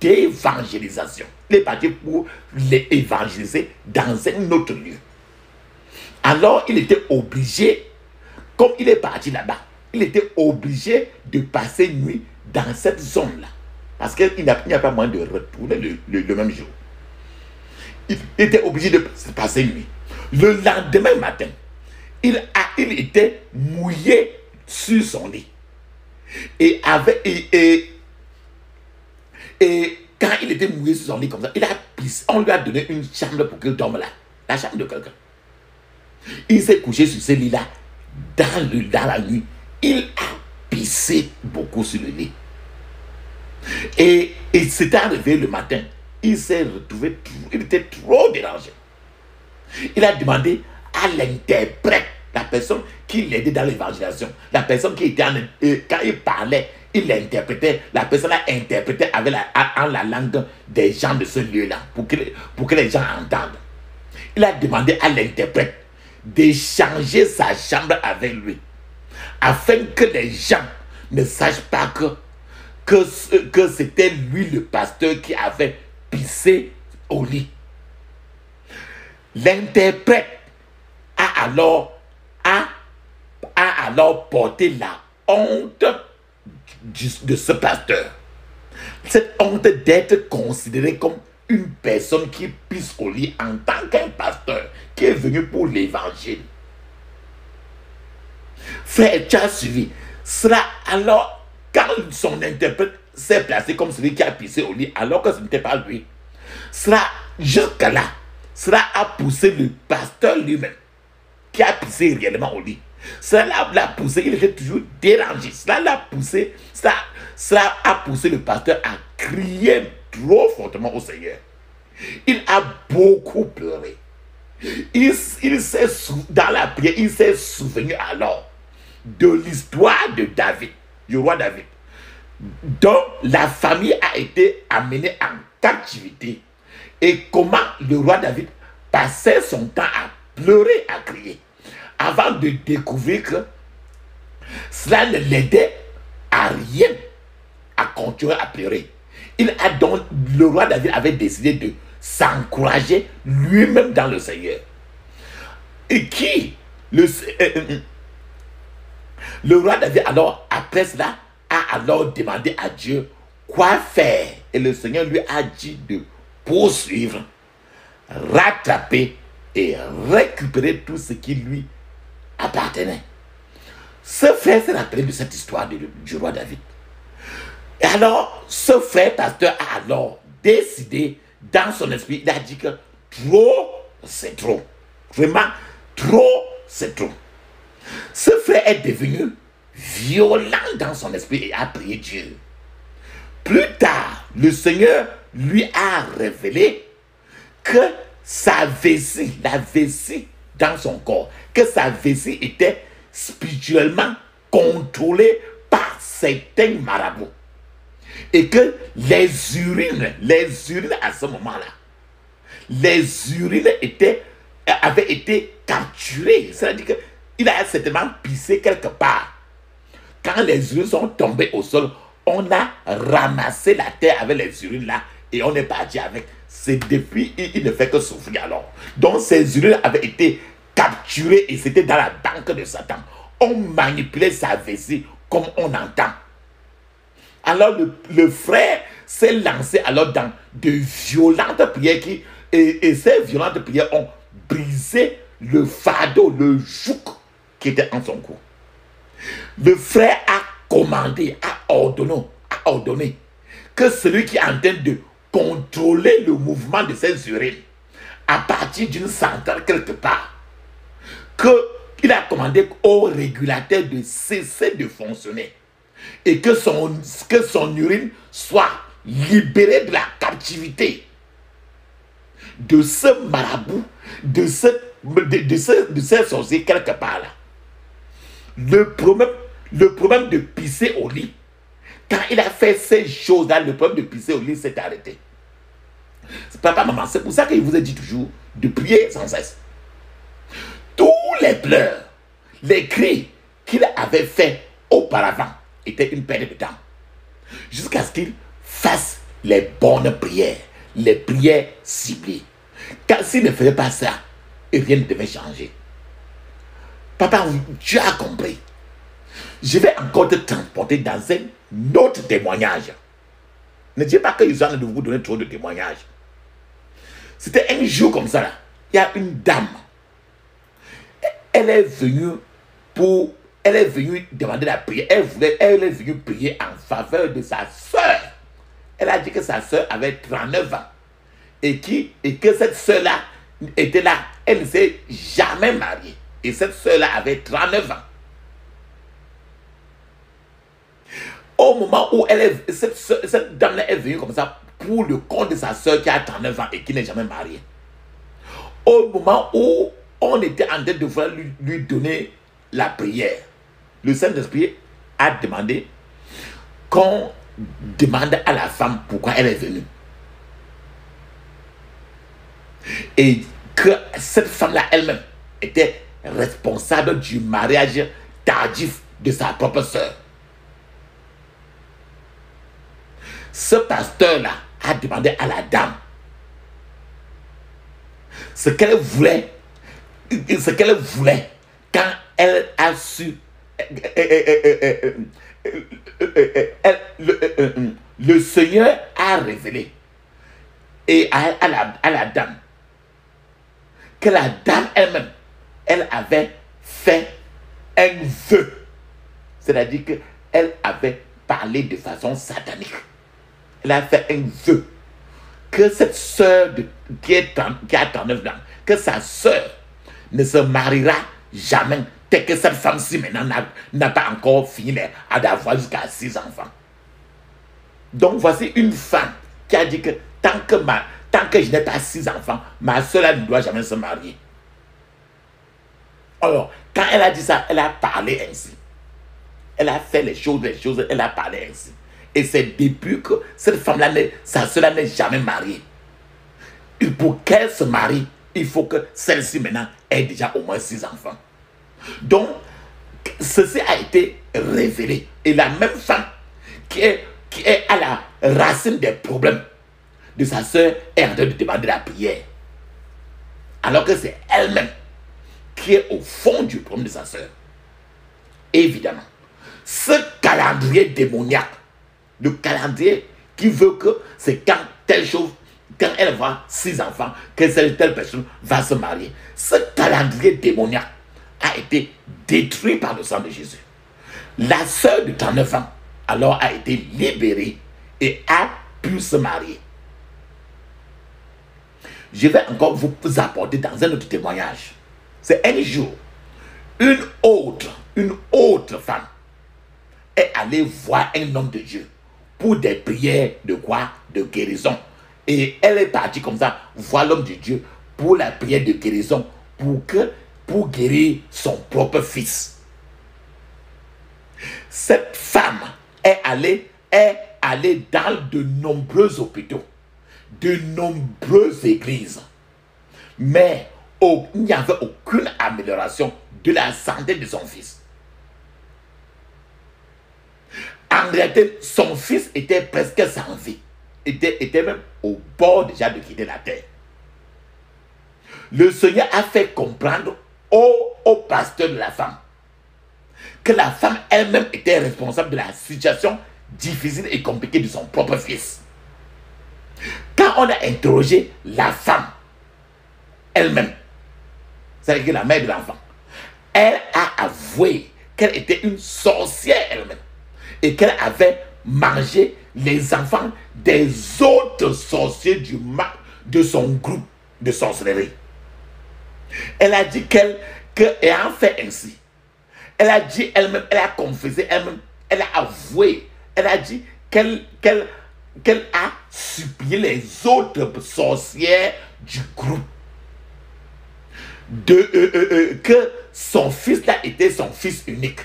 d'évangélisation. Il est parti pour les évangéliser dans un autre lieu. Alors, il était obligé, comme il est parti là-bas, il était obligé de passer nuit dans cette zone-là. Parce qu'il n'y a pas moyen de retourner le même jour. Il était obligé de passer nuit. Le lendemain matin, il était mouillé sur son lit. Et quand il était mouillé sur son lit comme ça, on lui a donné une chambre pour qu'il dorme là. La chambre de quelqu'un. Il s'est couché sur ce lit-là dans la nuit. Il a pissé beaucoup sur le lit. Et s'était arrivé le matin. Il s'est retrouvé, il était trop dérangé. Il a demandé à l'interprète, la personne qui l'aidait dans l'évangélisation, la personne qui était quand il parlait, il l'interprétait, la personne a interprété en la langue des gens de ce lieu-là, pour que les gens entendent. Il a demandé à l'interprète d'échanger sa chambre avec lui, afin que les gens ne sachent pas que c'était lui le pasteur qui avait pissé au lit. L'interprète a alors porté la honte de ce pasteur. Cette honte d'être considéré comme une personne qui pisse au lit en tant qu'un pasteur qui est venu pour l'évangile. Frère, tu as suivi. Cela alors, quand son interprète s'est placé comme celui qui a pissé au lit, alors que ce n'était pas lui, cela, jusqu'à là, cela a poussé le pasteur lui-même, qui a pissé réellement au lit. Cela l'a poussé, il était toujours dérangé. Cela a poussé le pasteur à crier trop fortement au Seigneur. Il a beaucoup pleuré. Dans la prière, il s'est souvenu alors de l'histoire de David, du roi David, dont la famille a été amenée en captivité, et comment le roi David passait son temps à pleurer, à crier, avant de découvrir que cela ne l'aidait à rien, à continuer à pleurer. Le roi David avait décidé de s'encourager lui-même dans le Seigneur. Et le roi David, alors, après cela, a alors demandé à Dieu quoi faire. Et le Seigneur lui a dit de poursuivre, rattraper et récupérer tout ce qui lui appartenait. Ce frère s'est rappelé de cette histoire du roi David. Et alors, ce frère pasteur a alors décidé dans son esprit, il a dit que trop, c'est trop. Vraiment, trop, c'est trop. Ce frère est devenu violent dans son esprit et a prié Dieu. Plus tard, le Seigneur lui a révélé que sa vessie, la vessie dans son corps, que sa vessie était spirituellement contrôlée par certains marabouts. Et que les urines à ce moment-là, les urines avaient été capturées. C'est-à-dire qu'il a certainement pissé quelque part. Quand les urines sont tombées au sol, on a ramassé la terre avec les urines là et on est parti avec. C'est depuis, il ne fait que souffrir alors. Donc ces urines avaient été capturées et c'était dans la banque de Satan. on manipulait sa vessie comme on entend. Alors le frère s'est lancé alors dans de violentes prières et ces violentes prières ont brisé le fardeau, le joug qui était en son cou. Le frère a commandé, a ordonné que celui qui est en train de contrôler le mouvement de ses urines à partir d'une centrale quelque part, qu'il a commandé au régulateur de cesser de fonctionner et que son urine soit libérée de la captivité de ce marabout, de ce sorcier quelque part là. Le problème de pisser au lit, quand il a fait ces choses-là, le problème de pisser au lit s'est arrêté. Papa, maman, c'est pour ça que je vous ai dit toujours de prier sans cesse. Tous les pleurs, les cris qu'il avait fait auparavant étaient une perte de temps. Jusqu'à ce qu'il fasse les bonnes prières, les prières ciblées. Car s'il ne faisait pas ça, rien ne devait changer. Papa, tu as compris. Je vais encore te transporter dans un autre témoignage. Ne dis pas que je suis en train de vous donner trop de témoignages. C'était un jour comme ça là. Il y a une dame. Elle est venue demander la prière. Elle est venue prier en faveur de sa soeur. Elle a dit que sa soeur avait 39 ans. Et que cette soeur-là était là. Elle ne s'est jamais mariée. Et cette soeur-là avait 39 ans. Au moment où cette dame-là est venue comme ça pour le compte de sa soeur qui a 39 ans et qui n'est jamais mariée. Au moment où on était en train de vouloir lui donner la prière, le Saint-Esprit a demandé qu'on demande à la femme pourquoi elle est venue. Et que cette femme-là elle-même était responsable du mariage tardif de sa propre soeur. Ce pasteur-là a demandé à la dame ce qu'elle voulait quand elle a su le Seigneur a révélé et à la dame que la dame elle-même, elle avait fait un vœu. C'est-à-dire qu'elle avait parlé de façon satanique. Elle a fait un vœu que cette sœur qui a 39 ans, que sa sœur ne se mariera jamais, tel que cette femme-ci maintenant n'a pas encore fini d'avoir jusqu'à 6 enfants. Donc voici une femme qui a dit que tant que je n'ai pas 6 enfants, ma sœur ne doit jamais se marier. Alors, quand elle a dit ça, elle a parlé ainsi. Elle a fait les choses, elle a parlé ainsi. Et c'est depuis que cette femme-là, sa sœur n'est jamais mariée. Et pour qu'elle se marie, il faut que celle-ci maintenant ait déjà au moins 6 enfants. Donc, ceci a été révélé. Et la même femme qui est à la racine des problèmes de sa sœur est en train de demander la prière. Alors que c'est elle-même qui est au fond du problème de sa sœur. Évidemment, ce calendrier démoniaque, le calendrier qui veut que c'est quand telle chose, quand elle voit 6 enfants, que telle personne va se marier. Ce calendrier démoniaque a été détruit par le sang de Jésus. La sœur de 39 ans alors a été libérée et a pu se marier. Je vais encore vous apporter dans un autre témoignage. C'est un jour, une autre femme est allée voir un homme de Dieu pour des prières de quoi? De guérison. Et elle est partie comme ça voir l'homme de Dieu pour la prière de guérison pour guérir son propre fils. Cette femme est allée dans de nombreux hôpitaux, de nombreuses églises. Mais il n'y avait aucune amélioration de la santé de son fils. En réalité, son fils était presque sans vie. Était même au bord déjà de quitter la terre. Le Seigneur a fait comprendre au pasteur de la femme que la femme elle-même était responsable de la situation difficile et compliquée de son propre fils. Quand on a interrogé la femme elle-même, c'est-à-dire la mère de l'enfant, elle a avoué qu'elle était une sorcière elle-même et qu'elle avait mangé les enfants des autres sorciers de son groupe de sorcellerie. Elle a dit qu'ayant fait ainsi, elle a dit elle-même, elle a confessé elle-même, elle a avoué, elle a dit qu'elle a supplié les autres sorcières du groupe que son fils là était son fils unique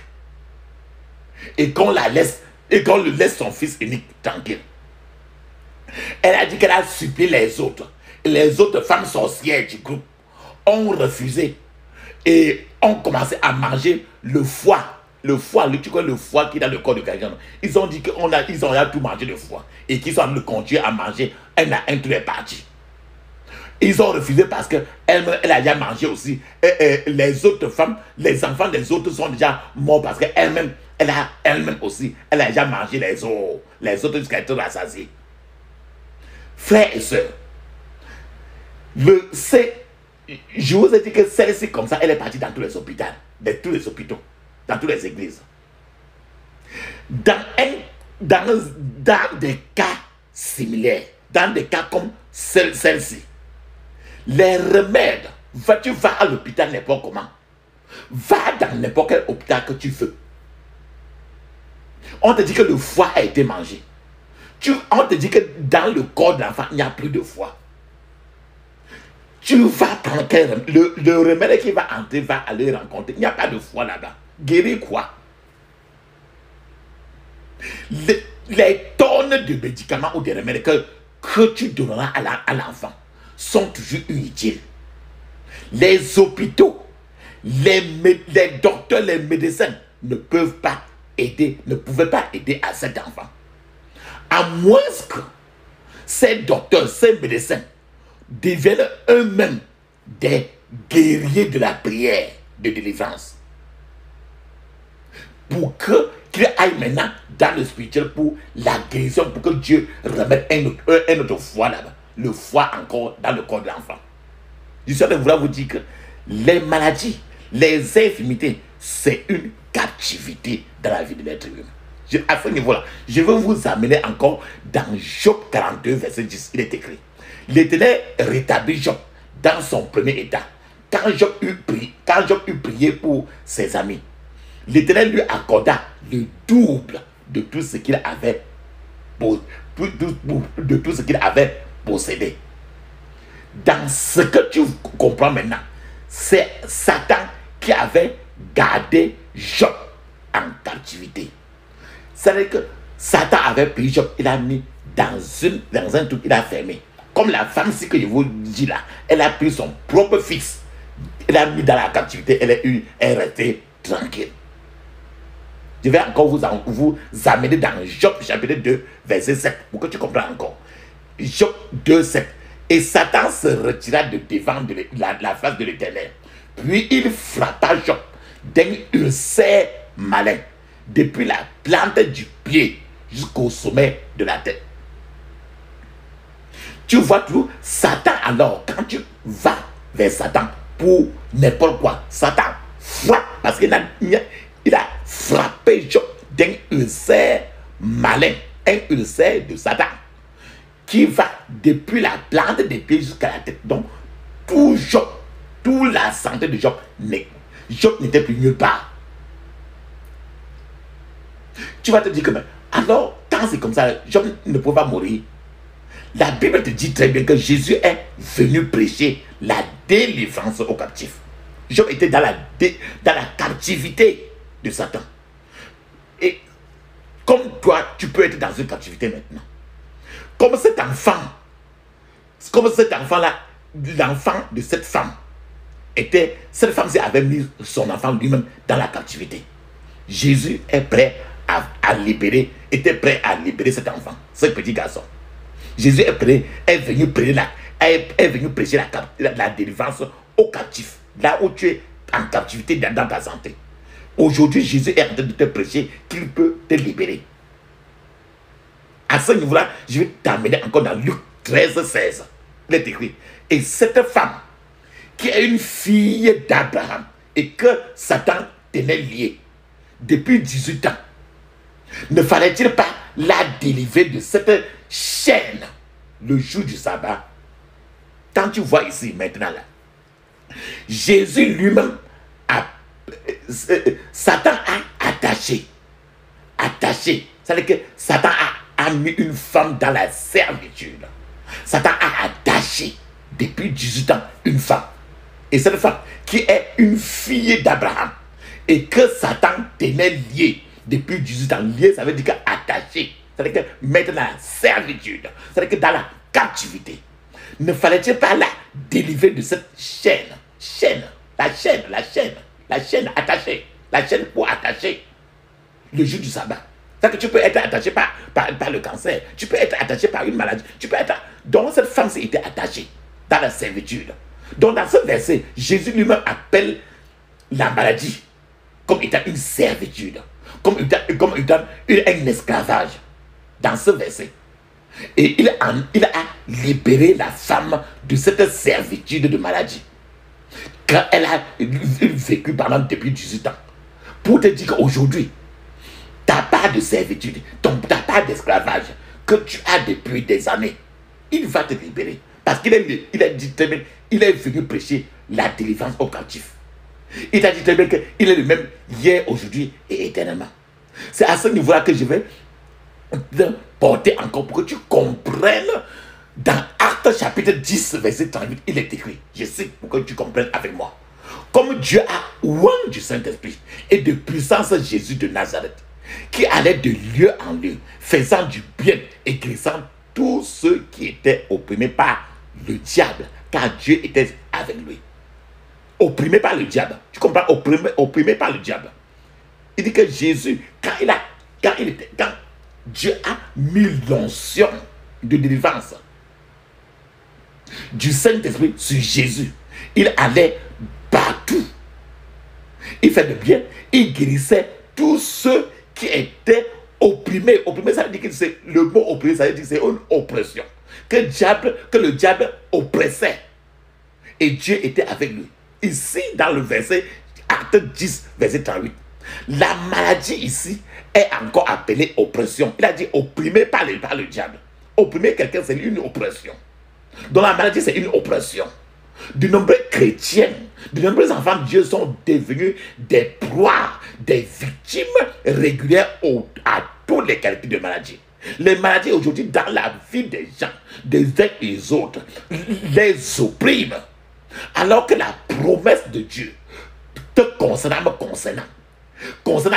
et qu'on le laisse son fils unique tranquille. Elle a dit qu'elle a supplié les autres. Et les autres femmes sorcières du groupe ont refusé et ont commencé à manger le foie. Le foie, tu connais le foie qui est dans le corps de quelqu'un. Ils ont dit qu'ils ont tout mangé le foie et qu'ils ont continué à manger un à un toutes les parties. Ils ont refusé parce qu'elle a déjà mangé aussi. Les autres femmes, les enfants des autres sont déjà morts parce qu'elle-même, elle a déjà mangé les autres jusqu'à être rassasiée. Frères et sœurs, je vous ai dit que celle-ci, comme ça, elle est partie dans tous les hôpitaux, dans toutes les églises. Dans des cas similaires, dans des cas comme celle-ci, les remèdes, tu vas à l'hôpital n'importe comment, va dans n'importe quel hôpital que tu veux. On te dit que le foie a été mangé. On te dit que dans le corps de l'enfant, il n'y a plus de foie. Tu vas prendre le remède qui va entrer, va aller rencontrer. Il n'y a pas de foie là-bas. Guérir quoi? Les tonnes de médicaments ou de remèdes que tu donneras à l'enfant sont toujours inutiles. Les hôpitaux, les docteurs, les médecins ne pouvaient pas aider à cet enfant. À moins que ces docteurs, ces médecins deviennent eux-mêmes des guerriers de la prière de délivrance. Pour qu'ils aillent maintenant dans le spirituel pour la guérison, pour que Dieu remette un autre foie là-bas. Le foie encore dans le corps de l'enfant. Je suis de vouloir vous dire que les maladies, les infirmités, c'est une captivité dans la vie de l'être humain. À ce niveau-là, je veux vous amener encore dans Job 42, verset 10. Il est écrit: l'Éternel rétablit Job dans son premier état. Quand Job eut prié pour ses amis, l'Éternel lui accorda le double de tout ce qu'il avait possédé. Dans ce que tu comprends maintenant, c'est Satan qui avait gardé Job en captivité. C'est-à-dire que Satan avait pris Job, il a mis dans un truc, il a fermé. Comme la femme, si que je vous dis là, elle a pris son propre fils, elle a mis dans la captivité, elle est restée tranquille. Je vais encore vous amener dans Job chapitre 2, verset 7, pour que tu comprennes encore. Job 2, 7. Et Satan se retira de devant la face de l'Éternel. Puis il frappa Job d'un ulcère malin, depuis la plante du pied jusqu'au sommet de la tête. Tu vois tout, Satan alors, quand tu vas vers Satan pour n'importe quoi, Satan frappe parce qu'il a frappé Job d'un ulcère malin, un ulcère de Satan qui va depuis la plante des pieds jusqu'à la tête. Donc, tout Job, toute la santé de Job n'était plus nulle part. Tu vas te dire que, alors, quand c'est comme ça, Job ne peut pas mourir. La Bible te dit très bien que Jésus est venu prêcher la délivrance aux captifs. Job était dans la captivité de Satan. Et comme toi, tu peux être dans une captivité maintenant. Comme cet enfant-là, l'enfant de cette femme, cette femme avait mis son enfant lui-même dans la captivité. Jésus est prêt était prêt à libérer cet enfant, ce petit garçon. Jésus est venu prêcher la délivrance aux captifs, là où tu es en captivité dans ta santé. Aujourd'hui, Jésus est en train de te prêcher qu'il peut te libérer. À ce niveau-là, je vais t'amener encore dans Luc 13, 16. Il est écrit. Et cette femme, qui est une fille d'Abraham, et que Satan tenait liée depuis 18 ans, ne fallait-il pas la délivrer de cette chaîne le jour du sabbat? Quand tu vois ici, maintenant là, Jésus lui-même Satan a attaché. C'est-à-dire que Satan a mis une femme dans la servitude. Satan a attaché depuis 18 ans une femme. Et cette femme qui est une fille d'Abraham et que Satan tenait liée depuis 18 ans. Liée, ça veut dire qu'attaché. C'est-à-dire que mettre dans la servitude. C'est-à-dire que dans la captivité. Ne fallait-il pas la délivrer de cette chaîne? La chaîne attachée. La chaîne pour attacher le jour du sabbat. C'est-à-dire que tu peux être attaché par le cancer. Tu peux être attaché par une maladie. Tu peux être... Donc cette femme s'est été attachée dans la servitude. Donc dans ce verset, Jésus lui-même appelle la maladie comme étant une servitude. Comme étant un esclavage. Dans ce verset. Et il a libéré la femme de cette servitude de maladie. Quand elle a vécu pendant depuis 18 ans. Pour te dire qu'aujourd'hui, ta part de servitude, ta part d'esclavage que tu as depuis des années, il va te libérer. Parce qu'il est venu prêcher la délivrance aux captifs. Il a dit très bien qu'il est le même hier, aujourd'hui et éternellement. C'est à ce niveau-là que je vais te porter encore pour que tu comprennes. Dans Actes chapitre 10, verset 38, il est écrit, je sais pour que tu comprennes avec moi. Comme Dieu a oint du Saint-Esprit et de puissance Jésus de Nazareth, qui allait de lieu en lieu, faisant du bien et guérissant tous ceux qui étaient opprimés par le diable, car Dieu était avec lui. Opprimé par le diable. Tu comprends? Opprimé par le diable. Il dit que Jésus, quand Dieu a mis l'onction de délivrance du Saint-Esprit sur Jésus, il allait partout. Il fait de bien, il guérissait tous ceux qui étaient opprimés. Opprimés, ça veut dire que c'est le mot opprimé, ça veut dire que c'est une oppression. Que le diable oppressait. Et Dieu était avec lui. Ici, dans le verset, Acte 10, verset 38, la maladie ici est encore appelée oppression. Il a dit opprimé par le diable. Opprimer quelqu'un, c'est une oppression. Donc la maladie, c'est une oppression. De nombreux chrétiens, de nombreux enfants de Dieu sont devenus des proies, des victimes régulières à tous les calculs de maladies. Les maladies aujourd'hui dans la vie des gens, des uns et des autres, les oppriment. Alors que la promesse de Dieu te concernant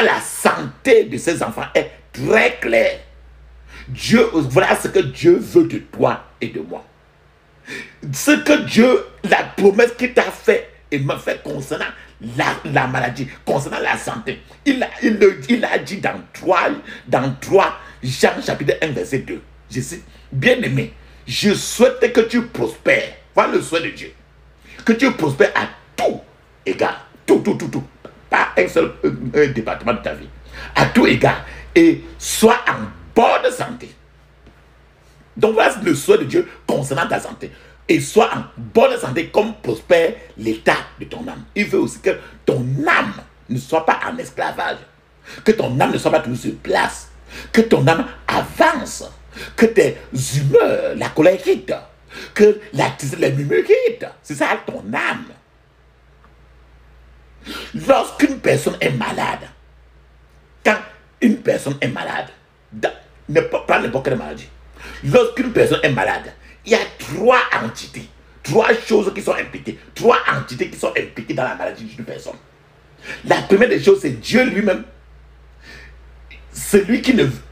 la santé de ces enfants est très claire. Voilà ce que Dieu veut de toi et de moi. Ce que Dieu, la promesse qu'il t'a fait et m'a fait concernant la maladie, concernant la santé. Il a dit dans 3 Jean chapitre 1 verset 2. Je cite, bien-aimé, je souhaite que tu prospères. Voilà le souhait de Dieu. Que tu prospères à tout égard. Tout. Pas un seul département de ta vie. À tout égard. Et sois en bonne santé. Donc voilà le souhait de Dieu concernant ta santé. Et sois en bonne santé comme prospère l'état de ton âme. Il veut aussi que ton âme ne soit pas en esclavage. Que ton âme ne soit pas toujours sur place. Que ton âme avance. Que tes humeurs, la colère quitte. Que les murmures quittent. C'est ça ton âme. Lorsqu'une personne est malade, quand une personne est malade, pas n'importe quelle maladie. Lorsqu'une personne est malade, il y a 3 entités, 3 choses qui sont impliquées, 3 entités qui sont impliquées dans la maladie d'une personne. La première des choses, c'est Dieu lui-même.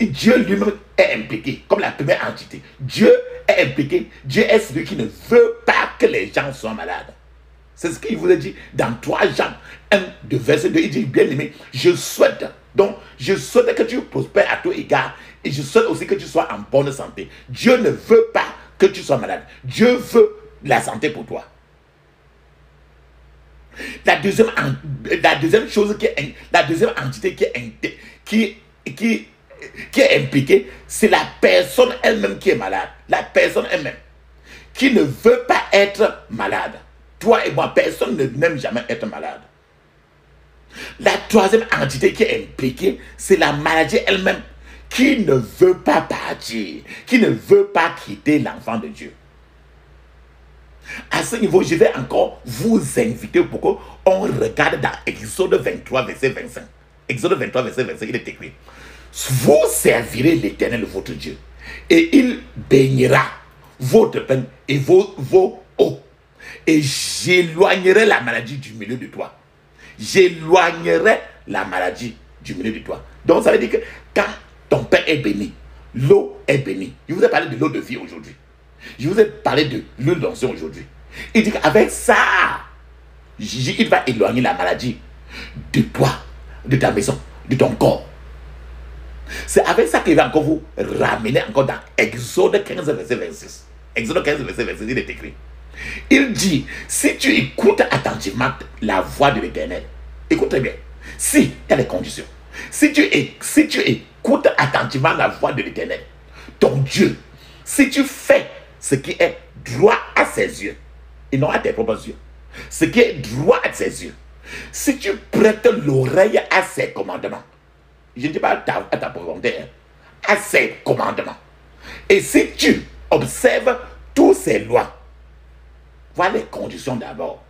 Dieu lui-même est impliqué, comme la première entité. Dieu est impliqué. Dieu est celui qui ne veut pas que les gens soient malades. C'est ce qu'il vous a dit dans 3 Jean 1 de verset 2. Il dit, bien aimé, je souhaite que tu prospères à tout égard. Et je souhaite aussi que tu sois en bonne santé. Dieu ne veut pas que tu sois malade. Dieu veut la santé pour toi. La deuxième chose la deuxième entité qui est impliquée, c'est la personne elle-même qui est malade. La personne elle-même qui ne veut pas être malade. Toi et moi, personne n'aime jamais être malade. La troisième entité qui est impliquée, c'est la maladie elle-même qui ne veut pas partir, qui ne veut pas quitter l'enfant de Dieu. À ce niveau, je vais encore vous inviter pour qu'on regarde dans Exode 23, verset 25. Exode 23, verset 25, il est écrit: vous servirez l'Éternel votre Dieu, et il bénira votre pain et vos eaux, et j'éloignerai la maladie du milieu de toi. J'éloignerai la maladie du milieu de toi. Donc ça veut dire que quand ton pain est béni, l'eau est bénie. Je vous ai parlé de l'eau de vie aujourd'hui. Je vous ai parlé de l'huile d'onction aujourd'hui. Il dit qu'avec ça, il va éloigner la maladie de toi, de ta maison, de ton corps. C'est avec ça qu'il va encore vous ramener encore dans Exode 15, verset 26. Exode 15, verset 26, il est écrit. Il dit, si tu écoutes attentivement la voix de l'Éternel, écoute très bien, si, il y a des conditions. Si tu écoutes attentivement la voix de l'Éternel, ton Dieu, si tu fais ce qui est droit à ses yeux, et non à tes propres yeux, ce qui est droit à ses yeux, si tu prêtes l'oreille à ses commandements, je ne dis pas à ta volonté, à ses commandements, et si tu observes tous ses lois, voilà les conditions d'abord.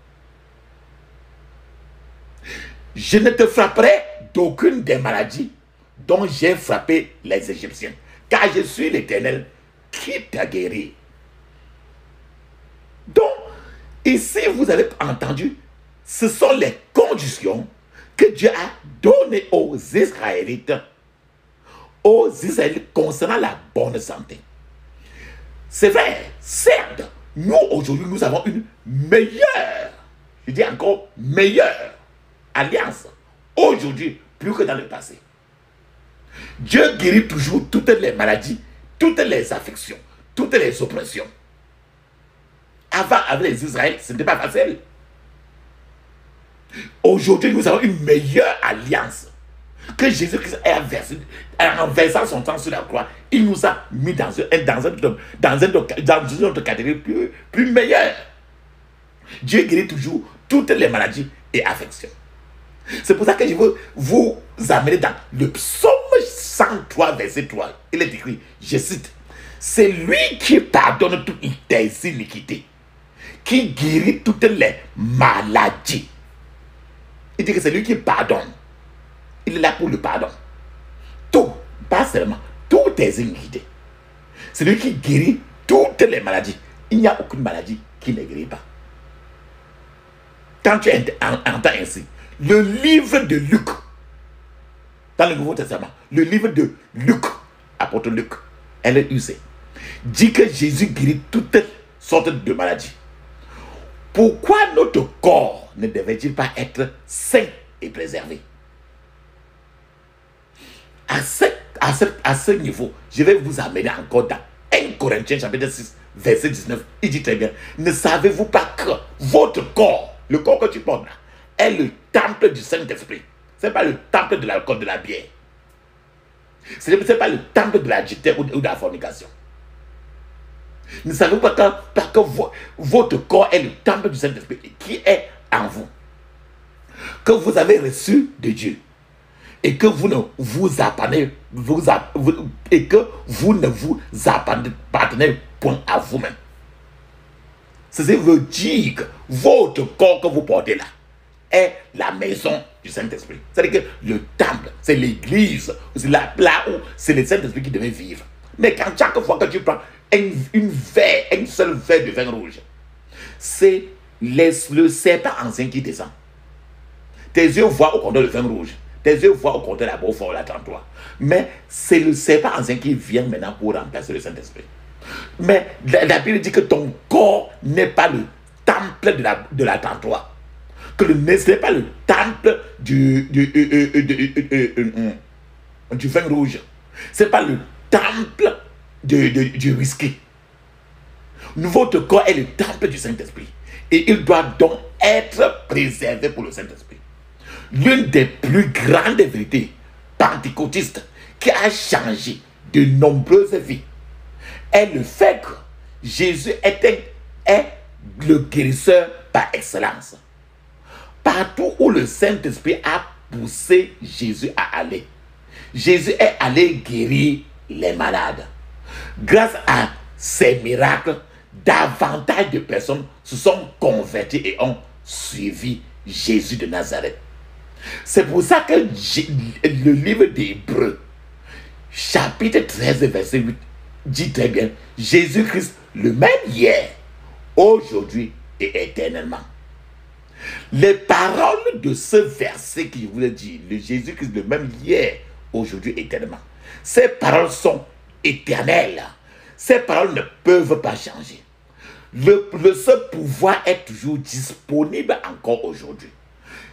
Je ne te frapperai d'aucune des maladies dont j'ai frappé les Égyptiens, car je suis l'Éternel qui t'a guéri. Donc, ici, vous avez entendu, ce sont les conditions que Dieu a données aux Israélites concernant la bonne santé. C'est vrai, certes, nous aujourd'hui, nous avons une meilleure, je dis encore meilleure alliance aujourd'hui plus que dans le passé. Dieu guérit toujours toutes les maladies, toutes les affections, toutes les oppressions. Avant, avec les Israélites, ce n'était pas facile. Aujourd'hui, nous avons une meilleure alliance que Jésus-Christ a versé. En versant son temps sur la croix, il nous a mis dans une autre catégorie plus meilleure. Dieu guérit toujours toutes les maladies et affections. C'est pour ça que je veux vous amener dans le psaume 103, verset 3. Il est écrit, je cite, c'est lui qui pardonne toutes tes iniquités, qui guérit toutes les maladies. Il dit que c'est lui qui pardonne. Il est là pour le pardon. Tout, pas seulement, toutes tes iniquités. C'est lui qui guérit toutes les maladies. Il n'y a aucune maladie qui ne guérit pas. Quand tu entends ainsi, le livre de Luc, dans le Nouveau Testament, le livre de Luc, apôtre Luc, L-U-C, dit que Jésus guérit toutes sortes de maladies. Pourquoi notre corps ne devait-il pas être sain et préservé? À ce niveau, je vais vous amener encore dans 1 Corinthiens chapitre 6, verset 19. Il dit très bien, ne savez-vous pas que votre corps, le corps que tu portes là, est le temple du Saint-Esprit? Ce n'est pas le temple de l'alcool, de la bière. Ce n'est pas le temple de l'adultère ou de la fornication. Ne savez-vous pas que votre corps est le temple du Saint-Esprit qui est en vous, que vous avez reçu de Dieu, et que vous ne vous appartenez point à vous-même. Ceci veut dire que votre corps que vous portez là est la maison du Saint-Esprit. C'est-à-dire que le temple, c'est l'église, c'est là où c'est le Saint-Esprit qui devait vivre. Mais quand chaque fois que tu prends une seule verre de vin rouge, c'est le serpent ancien qui descend. Tes yeux voient au compteur le vin rouge. Tes yeux voient au compteur la Beaufort, la 33. Mais c'est le serpent ancien qui vient maintenant pour remplacer le Saint-Esprit. Mais la Bible dit que ton corps n'est pas le temple de la 33. Que ce n'est pas le temple du vin rouge. Ce n'est pas le temple du whisky. Votre corps est le temple du Saint-Esprit. Et il doit donc être préservé pour le Saint-Esprit. L'une des plus grandes vérités pentecôtistes qui a changé de nombreuses vies est le fait que Jésus est le guérisseur par excellence. Partout où le Saint-Esprit a poussé Jésus à aller, Jésus est allé guérir les malades. Grâce à ces miracles, davantage de personnes se sont converties et ont suivi Jésus de Nazareth. C'est pour ça que le livre d'Hébreux, chapitre 13, verset 8, dit très bien, Jésus-Christ, le même hier, aujourd'hui et éternellement. Les paroles de ce verset que je vous ai dit, le Jésus-Christ, le même hier, aujourd'hui et éternellement, ces paroles sont éternelles. Ces paroles ne peuvent pas changer. Ce pouvoir est toujours disponible encore aujourd'hui.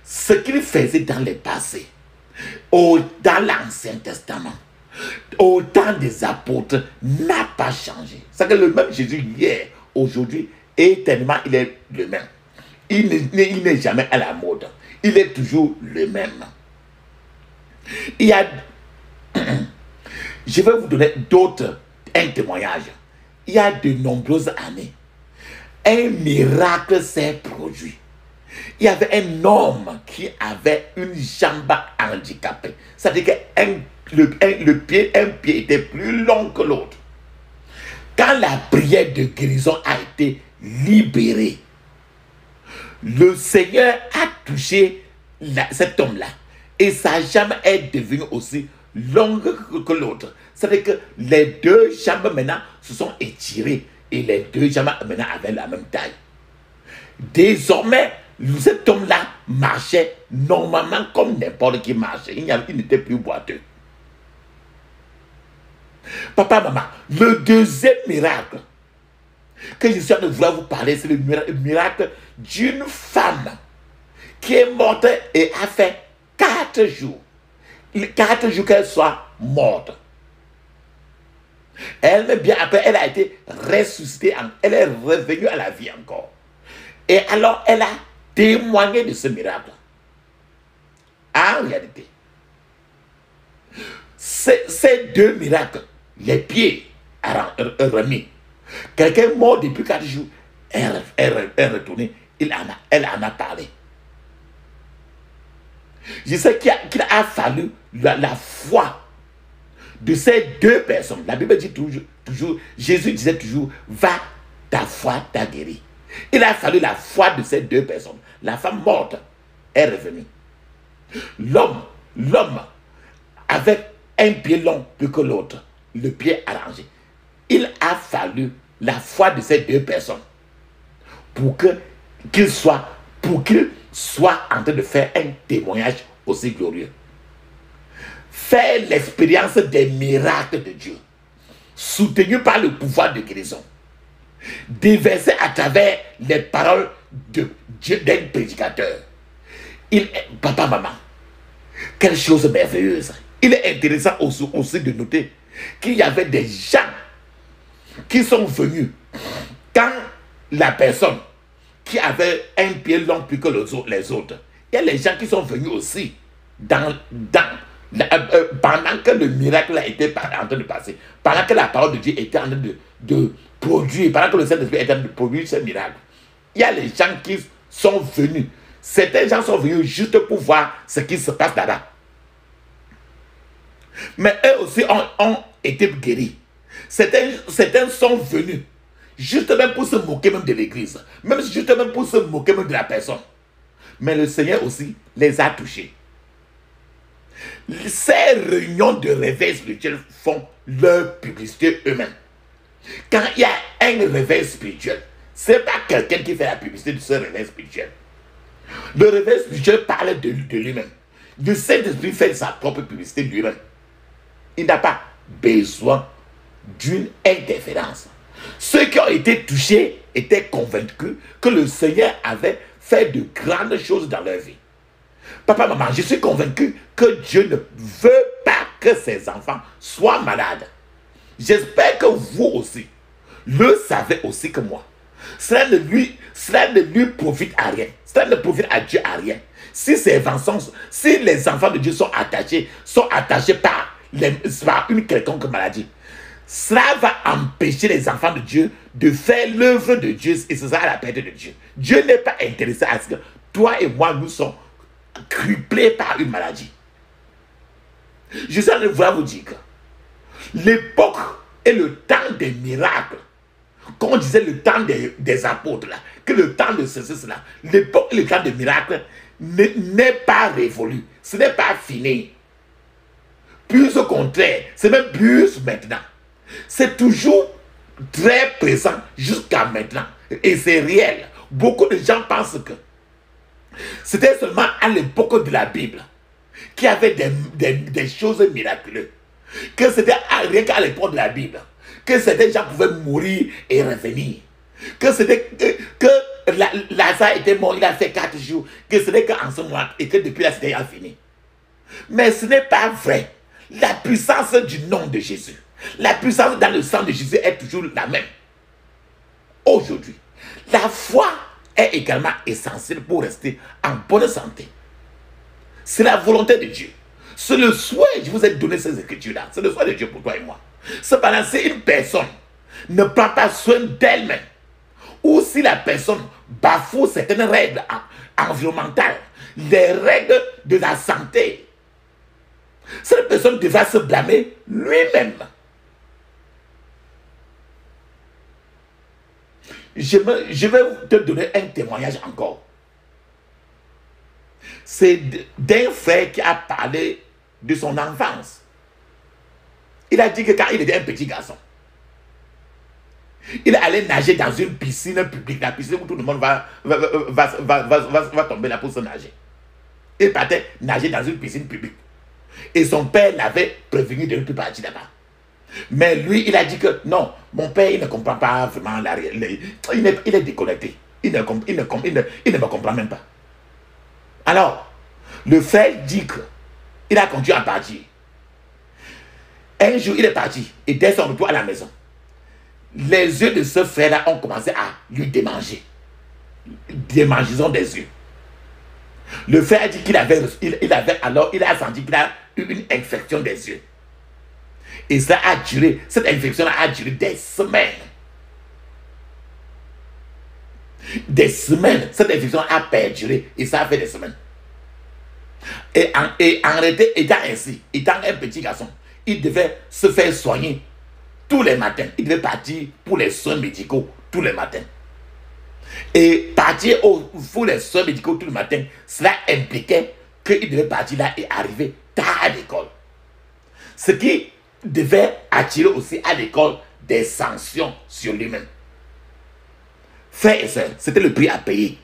Ce qu'il faisait dans le passé, dans l'Ancien Testament, au temps des apôtres, n'a pas changé. C'est que le même Jésus hier, aujourd'hui, éternellement, il est le même. Il n'est jamais à la mode. Il est toujours le même. Il y a... Je vais vous donner un témoignage. Il y a de nombreuses années, un miracle s'est produit. Il y avait un homme qui avait une jambe handicapée. C'est-à-dire qu'un pied était plus long que l'autre. Quand la prière de guérison a été libérée, le Seigneur a touché cet homme-là. Et sa jambe est devenue aussi longue que l'autre. C'est-à-dire que les deux jambes maintenant se sont étirées. Et les deux jambes maintenant avaient la même taille. Désormais, cet homme-là marchait normalement comme n'importe qui marchait. Il n'était plus boiteux. Papa, maman, le deuxième miracle que je suis en train de vouloir vous parler, c'est le miracle d'une femme qui est morte et a fait 4 jours. 4 jours qu'elle soit morte. Elle, bien après, elle a été ressuscitée, elle est revenue à la vie encore. Et alors, elle a témoigné de ce miracle. En réalité, ces deux miracles, les pieds remis, quelqu'un mort depuis 4 jours est retourné, elle en a parlé. Je sais qu'il a fallu la foi de ces deux personnes. La Bible dit toujours, Jésus disait toujours, va, ta foi t'a guéri. Il a fallu la foi de ces deux personnes. La femme morte est revenue. L'homme avec un pied long plus que l'autre, le pied arrangé. Il a fallu la foi de ces deux personnes pour qu'il soit en train de faire un témoignage aussi glorieux. Faire l'expérience des miracles de Dieu, soutenu par le pouvoir de guérison, déversé à travers les paroles de Dieu d'un prédicateur. Papa, maman, quelle chose merveilleuse. Il est intéressant aussi de noter qu'il y avait des gens qui sont venus quand la personne qui avait un pied long plus que les autres, il y a les gens qui sont venus aussi pendant que le miracle a été en train de passer, pendant que la parole de Dieu était en train de produire, pendant que le Saint-Esprit était en train de produire ce miracle. Il y a les gens qui sont venus. Certains gens sont venus juste pour voir ce qui se passe là-bas. Mais eux aussi ont été guéris. Certains sont venus juste même pour se moquer même de l'église, même juste même pour se moquer même de la personne. Mais le Seigneur aussi les a touchés. Ces réunions de réveil spirituel font leur publicité eux-mêmes. Quand il y a un réveil spirituel, ce n'est pas quelqu'un qui fait la publicité de ce réveil spirituel. Le réveil spirituel parle de lui-même. Le Saint-Esprit fait sa propre publicité de lui-même. Il n'a pas besoin d'une interférence. Ceux qui ont été touchés étaient convaincus que le Seigneur avait fait de grandes choses dans leur vie. Papa, maman, je suis convaincu que Dieu ne veut pas que ses enfants soient malades. J'espère que vous aussi le savez aussi que moi. cela ne lui profite à rien. Cela ne profite à Dieu à rien. Si si les enfants de Dieu sont attachés par une quelconque maladie, cela va empêcher les enfants de Dieu de faire l'œuvre de Dieu, et c'est ça la perte de Dieu. Dieu n'est pas intéressé à ce que toi et moi, nous sommes criblés par une maladie. Je suis en train de vouloir vous dire que l'époque et le temps des miracles, comme on disait le temps des apôtres, là, que le temps de ceci, cela, l'époque et le temps des miracles n'est pas révolu, ce n'est pas fini. Plus au contraire, c'est même plus maintenant. C'est toujours très présent jusqu'à maintenant. Et c'est réel. Beaucoup de gens pensent que c'était seulement à l'époque de la Bible qu'il y avait des choses miraculeuses. Que c'était rien qu'à l'époque de la Bible. Que certains gens pouvaient mourir et revenir. Que c'était que Lazare était mort, il a fait 4 jours. Que c'était qu'en ce moment et que depuis là c'était fini. Mais ce n'est pas vrai. La puissance du nom de Jésus, la puissance dans le sang de Jésus est toujours la même. Aujourd'hui, la foi est également essentielle pour rester en bonne santé. C'est la volonté de Dieu. C'est le souhait, je vous ai donné ces écritures-là. C'est le souhait de Dieu pour toi et moi. Cependant, si une personne ne prend pas soin d'elle-même, ou si la personne bafoue certaines règles environnementales, les règles de la santé, cette personne devra se blâmer lui-même. Je vais te donner un témoignage encore. C'est d'un frère qui a parlé de son enfance. Il a dit que quand il était un petit garçon, il allait nager dans une piscine publique, la piscine où tout le monde va tomber là pour se nager. Il partait nager dans une piscine publique. Et son père l'avait prévenu de ne plus partir là-bas. Mais lui, il a dit que non, mon père, il ne comprend pas vraiment la réalité. Il est déconnecté. Il ne me comprend même pas. Alors, le frère dit qu'il a continué à partir. Un jour, il est parti. Et dès son retour à la maison, les yeux de ce frère-là ont commencé à lui démanger. Démangeaison des yeux. Le frère a dit qu'il avait il a senti qu'il a eu une infection des yeux. Et ça a duré, cette infection a duré des semaines. Des semaines, cette infection a perduré et ça a fait des semaines. Et en réalité, étant un petit garçon, il devait se faire soigner tous les matins. Il devait partir pour les soins médicaux tous les matins. Et partir pour les soins médicaux tous les matins, cela impliquait qu'il devait partir là et arriver tard à l'école. Ce qui devait attirer aussi à l'école des sanctions sur lui-même. Frères et sœurs, c'était le prix à payer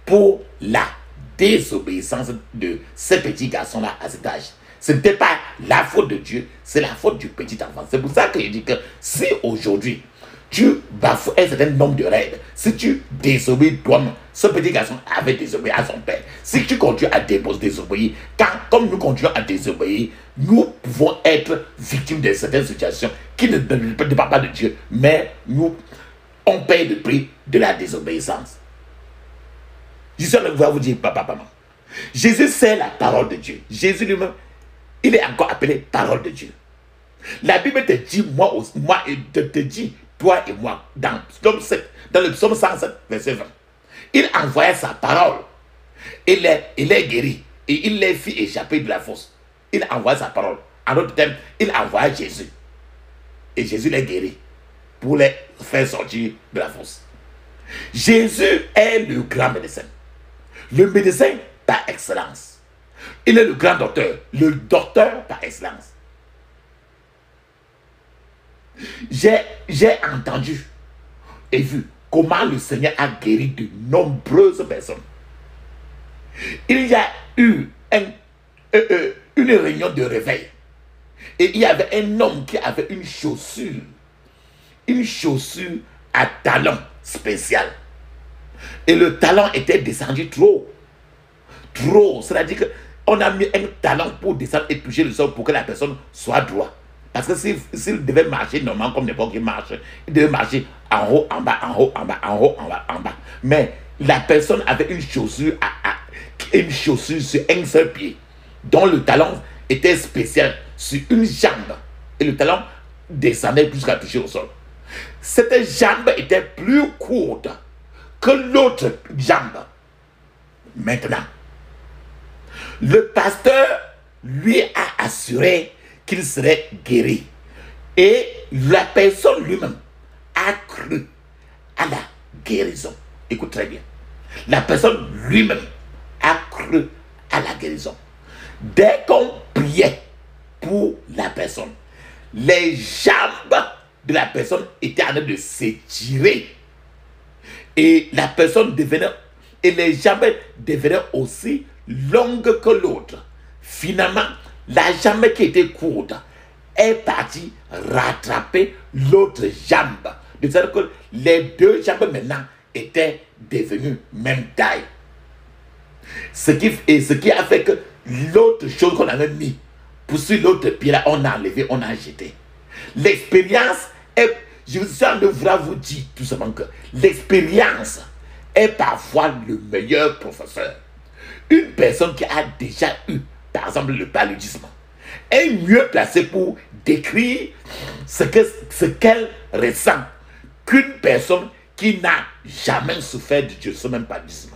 pour la désobéissance de ce petit garçon-là à cet âge. Ce n'était pas la faute de Dieu, c'est la faute du petit enfant. C'est pour ça que je dis que si aujourd'hui tu bafoues un certain nombre de règles, si tu désobéis toi-même, ce petit garçon avait désobéi à son père. Si tu continues à désobéir, comme nous continuons à désobéir, nous pouvons être victimes de certaines situations qui ne dépendent pas de Dieu, mais on paye le prix de la désobéissance. Je suis en train de vous dire, papa, maman. Jésus, c'est la parole de Dieu. Jésus lui-même, il est encore appelé parole de Dieu. La Bible te dit, te dit, toi et moi, dans le psaume 107, verset 20. Il envoya sa parole. Il est guéri. Et il les fit échapper de la fosse. Il envoya sa parole. En d'autres termes, il envoya Jésus. Et Jésus les guérit pour les faire sortir de la fosse. Jésus est le grand médecin. Le médecin par excellence. Il est le grand docteur. Le docteur par excellence. J'ai entendu et vu comment le Seigneur a guéri de nombreuses personnes. Il y a eu une réunion de réveil. Et il y avait un homme qui avait une chaussure à talons spécial. Et le talon était descendu trop. C'est-à-dire qu'on a mis un talon pour descendre et toucher le sol pour que la personne soit droite. Parce que s'il devait marcher normalement comme n'importe qui marche, il devait marcher en haut, en bas, en haut, en bas, en haut, en bas, en bas. Mais la personne avait une chaussure sur un seul pied, dont le talon était spécial sur une jambe. Et le talon descendait jusqu'à toucher au sol. Cette jambe était plus courte que l'autre jambe. Maintenant, le pasteur lui a assuré qu'il serait guéri. Et la personne lui-même a cru à la guérison. Écoute très bien. La personne lui-même a cru à la guérison. Dès qu'on priait pour la personne, les jambes de la personne étaient en train de s'étirer. Et la personne devenait, et les jambes devenaient aussi longues que l'autre. Finalement, la jambe qui était courte est partie rattraper l'autre jambe. De sorte que les deux jambes maintenant étaient devenues même taille. Ce qui a fait que l'autre chose qu'on avait mis pour sur l'autre pied là, on a enlevé, on a jeté. L'expérience est, je suis en train de vouloir vous dire tout simplement que l'expérience est parfois le meilleur professeur. Une personne qui a déjà eu, par exemple, le paludisme, est mieux placée pour décrire ce qu'elle ressent qu'une personne qui n'a jamais souffert de même paludisme.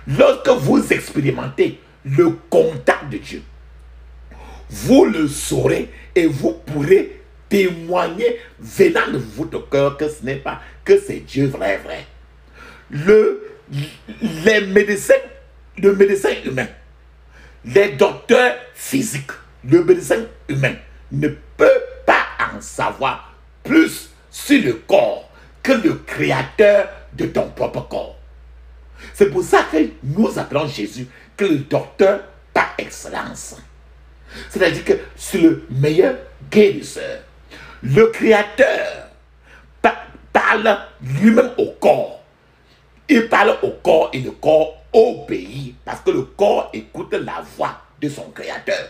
Lorsque vous expérimentez le contact de Dieu, vous le saurez et vous pourrez témoigner venant de votre cœur que ce n'est pas, que c'est Dieu vrai. Le médecin humain, les docteurs physiques, le médecin humain ne peut pas en savoir plus sur le corps que le créateur de ton propre corps. C'est pour ça que nous appelons Jésus que le docteur par excellence. C'est-à-dire que c'est le meilleur guérisseur. Le créateur parle lui-même au corps. Il parle au corps et le corps obéit parce que le corps écoute la voix de son créateur.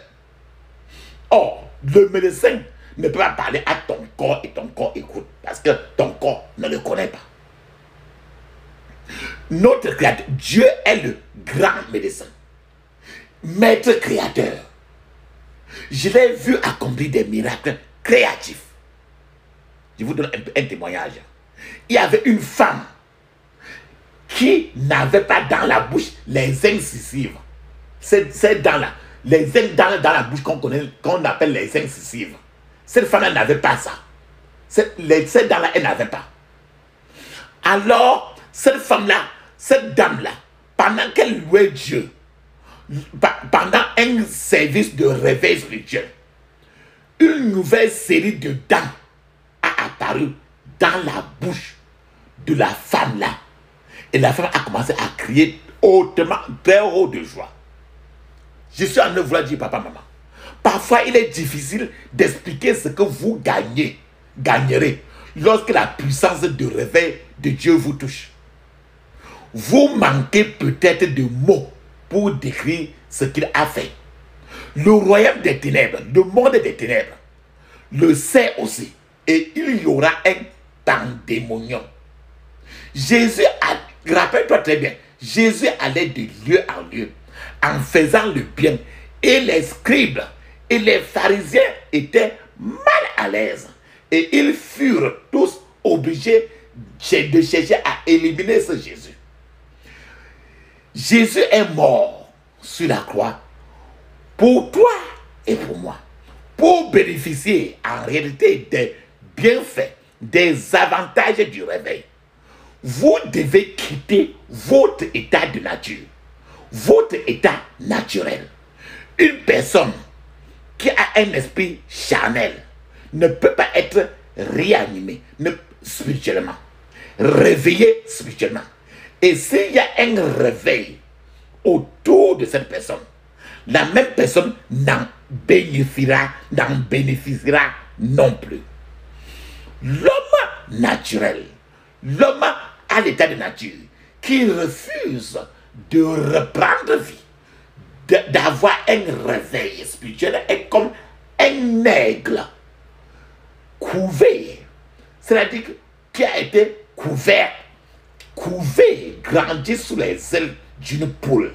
Or, le médecin ne peut pas parler à ton corps et ton corps écoute parce que ton corps ne le connaît pas. Notre créateur, Dieu est le grand médecin, maître créateur. Je l'ai vu accomplir des miracles créatifs. Je vous donne un témoignage. Il y avait une femme qui n'avait pas dans la bouche les incisives. C'est dans la bouche qu'on appelle les incisives. Cette femme-là n'avait pas ça. Cette dents-là, elle n'avait pas. Alors, cette femme-là, cette dame-là, pendant qu'elle louait Dieu, pendant un service de réveil spirituel, une nouvelle série de dents a apparu dans la bouche de la femme-là. Et la femme a commencé à crier hautement, très haut de joie. Je suis en train de vouloir dire, papa, maman, parfois il est difficile d'expliquer ce que vous gagnerez lorsque la puissance de réveil de Dieu vous touche. Vous manquez peut-être de mots pour décrire ce qu'il a fait. Le royaume des ténèbres, le monde des ténèbres, le sait aussi. Et il y aura un pandémonium. Rappelle-toi très bien, Jésus allait de lieu en lieu en faisant le bien. Et les scribes et les pharisiens étaient mal à l'aise. Et ils furent tous obligés de chercher à éliminer ce Jésus. Jésus est mort sur la croix pour toi et pour moi, pour bénéficier en réalité des bienfaits, des avantages du réveil. Vous devez quitter votre état de nature, votre état naturel. Une personne qui a un esprit charnel ne peut pas être réanimée spirituellement, réveillée spirituellement. Et s'il y a un réveil autour de cette personne, la même personne n'en bénéficiera non plus. L'homme naturel, l'homme à l'état de nature, qui refuse de reprendre vie, d'avoir un réveil spirituel, est comme un aigle couvé, c'est-à-dire qui a été couvert, couvé, grandi sous les ailes d'une poule.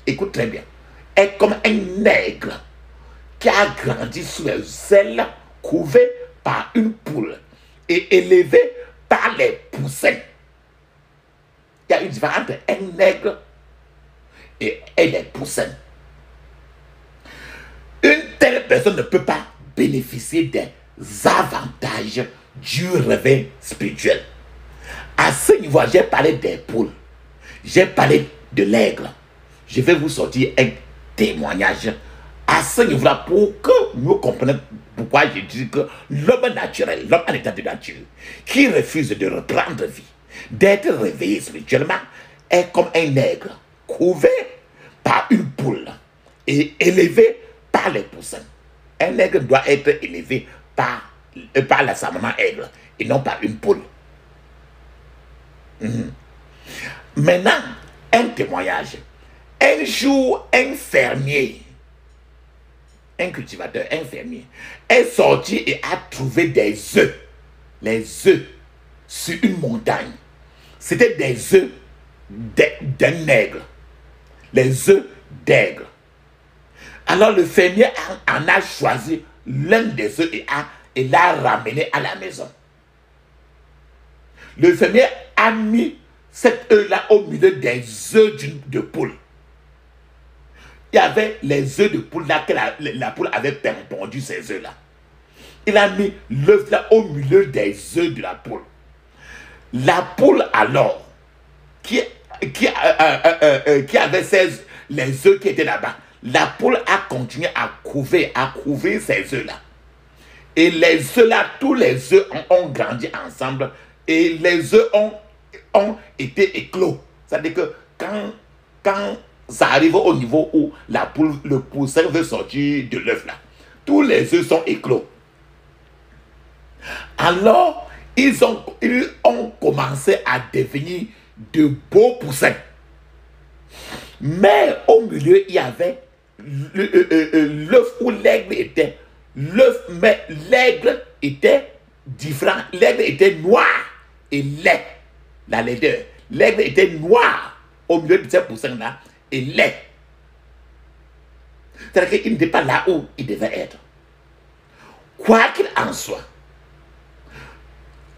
Écoute très bien. Est comme un nègre qui a grandi sous les ailes, couvé par une poule et élevé par les poussins. Il y a une différence entre un nègre et les poussins. Une telle personne ne peut pas bénéficier des avantages du réveil spirituel. À ce niveau, j'ai parlé des poules, j'ai parlé de l'aigle. Je vais vous sortir un témoignage à ce niveau-là pour que nous comprenions pourquoi je dis que l'homme naturel, l'homme en état de nature, qui refuse de reprendre vie, d'être réveillé spirituellement, est comme un nègre couvert par une poule et élevé par les poussins. Un nègre doit être élevé par sa maman aigle et non par une poule. Maintenant, un témoignage. Un jour, un fermier, un cultivateur, un fermier, est sorti et a trouvé des œufs. Les œufs sur une montagne. C'était des œufs d'un aigle. Les œufs d'aigle. Alors le fermier en a choisi l'un des œufs et l'a ramené à la maison. Le fermier a mis cet œuf-là au milieu des œufs de poule. Il y avait les œufs de poule là que la poule avait pondu ces œufs-là. Il a mis l'œuf là au milieu des œufs de la poule. La poule alors, qui avait les œufs qui étaient là-bas, la poule a continué à couvrir ces œufs-là. Et les œufs là, tous les œufs ont grandi ensemble et les œufs ont été éclos. C'est-à-dire que quand ça arrive au niveau où le poussin veut sortir de l'œuf là, tous les œufs sont éclos. Alors, ils ont commencé à devenir de beaux poussins. Mais au milieu, il y avait l'œuf où l'aigle était. Mais l'aigle était différent. L'aigle était noir et laid. La laideur. L'aigle était noir au milieu de ces poussins-là et laid. C'est-à-dire qu'il n'était pas là où il devait être. Quoi qu'il en soit,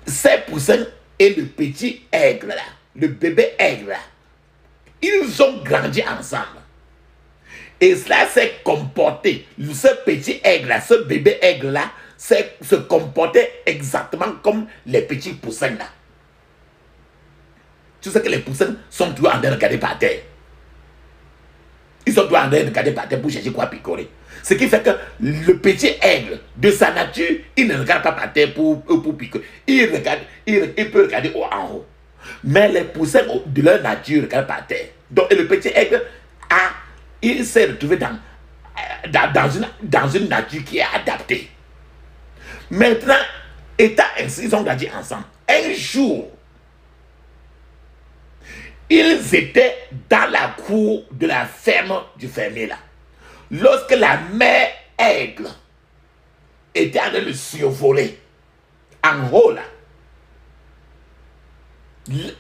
ces poussins et le petit aigle là, le bébé aigle là, ils ont grandi ensemble. Et cela s'est comporté. Ce petit aigle là, ce bébé aigle là, se comportait exactement comme les petits poussins là. Tu sais que les poussins sont toujours en train de regarder par terre. Ils sont toujours en train de regarder par terre pour chercher quoi picorer. Ce qui fait que le petit aigle, de sa nature, il ne regarde pas par terre pour picorer. Il peut regarder en haut. Mais les poussins de leur nature regardent par terre. Donc le petit aigle, il s'est retrouvé dans une nature qui est adaptée. Maintenant, étant ainsi, ils ont grandi ensemble. Un jour, ils étaient dans la cour de la ferme du fermier là. Lorsque la mère aigle était en train de survoler en haut là,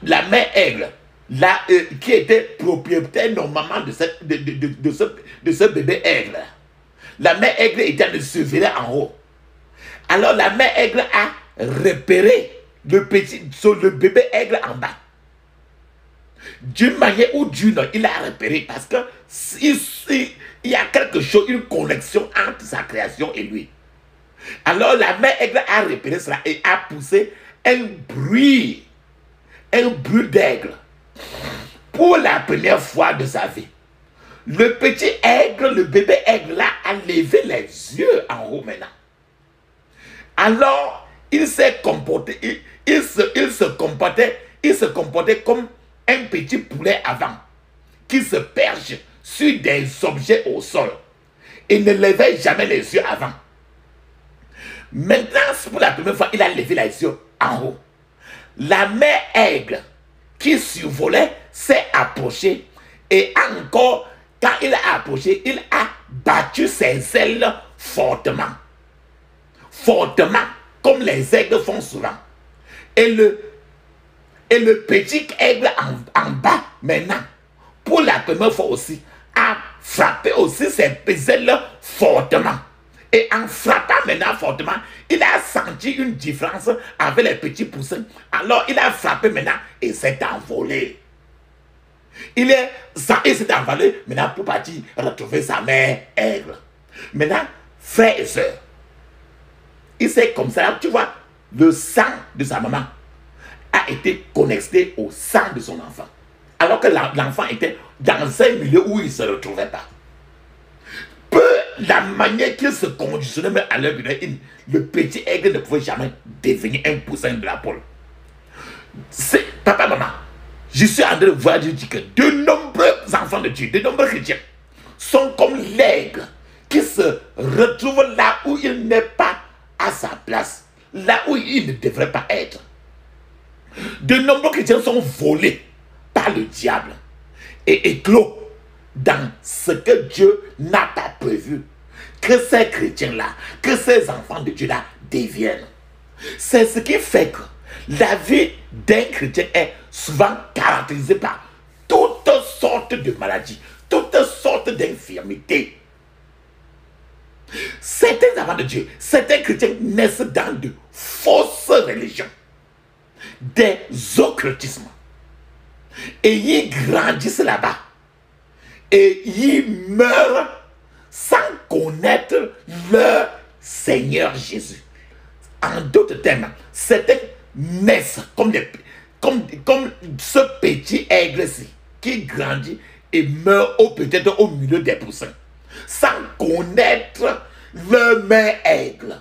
la mère aigle là, qui était propriétaire normalement de ce bébé aigle là, la mère aigle était en train de surveiller en haut. Alors la mère aigle a repéré le bébé aigle en bas. D'une manière ou d'une autre, il a repéré parce que il y a quelque chose, une connexion entre sa création et lui. Alors la mère aigle a repéré cela et a poussé un bruit d'aigle. Pour la première fois de sa vie, le petit aigle, le bébé aigle là, a levé les yeux en haut maintenant. Alors, il s'est comporté, il se comportait comme un petit poulet avant, qui se perche sur des objets au sol et ne levait jamais les yeux avant. Maintenant, pour la première fois, il a levé les yeux en haut. La mère aigle qui survolait s'est approchée et encore, quand il a approché, il a battu ses ailes fortement. Fortement. comme les aigles font souvent. Et le petit aigle en bas, maintenant, pour la première fois aussi, a frappé aussi ses ailes fortement. Et en frappant maintenant fortement, il a senti une différence avec les petits poussins. Alors il a frappé maintenant et s'est envolé. Il s'est envolé maintenant pour partir retrouver sa mère aigle. Maintenant, frères et sœurs, il s'est comme ça, tu vois, le sang de sa maman a été connecté au sang de son enfant. Alors que l'enfant était dans un milieu où il ne se retrouvait pas. Peu la manière qu'il se conditionnait même à l'heure de le petit aigle ne pouvait jamais devenir un poussin de la poule. Papa, maman, je suis en train de voir Dieu dire que de nombreux enfants de Dieu, de nombreux chrétiens sont comme l'aigle qui se retrouve là où il n'est pas à sa place, là où il ne devrait pas être. De nombreux chrétiens sont volés par le diable et éclos dans ce que Dieu n'a pas prévu que ces chrétiens-là, que ces enfants de Dieu-là deviennent. C'est ce qui fait que la vie d'un chrétien est souvent caractérisée par toutes sortes de maladies, toutes sortes d'infirmités. Certains enfants de Dieu, certains chrétiens naissent dans de fausses religions, des occultismes. Et ils grandissent là-bas. Et ils meurent sans connaître leur Seigneur Jésus. En d'autres termes, certains naissent comme ce petit aigle-ci qui grandit et meurt peut-être au milieu des poussins, sans connaître leur mère aigle.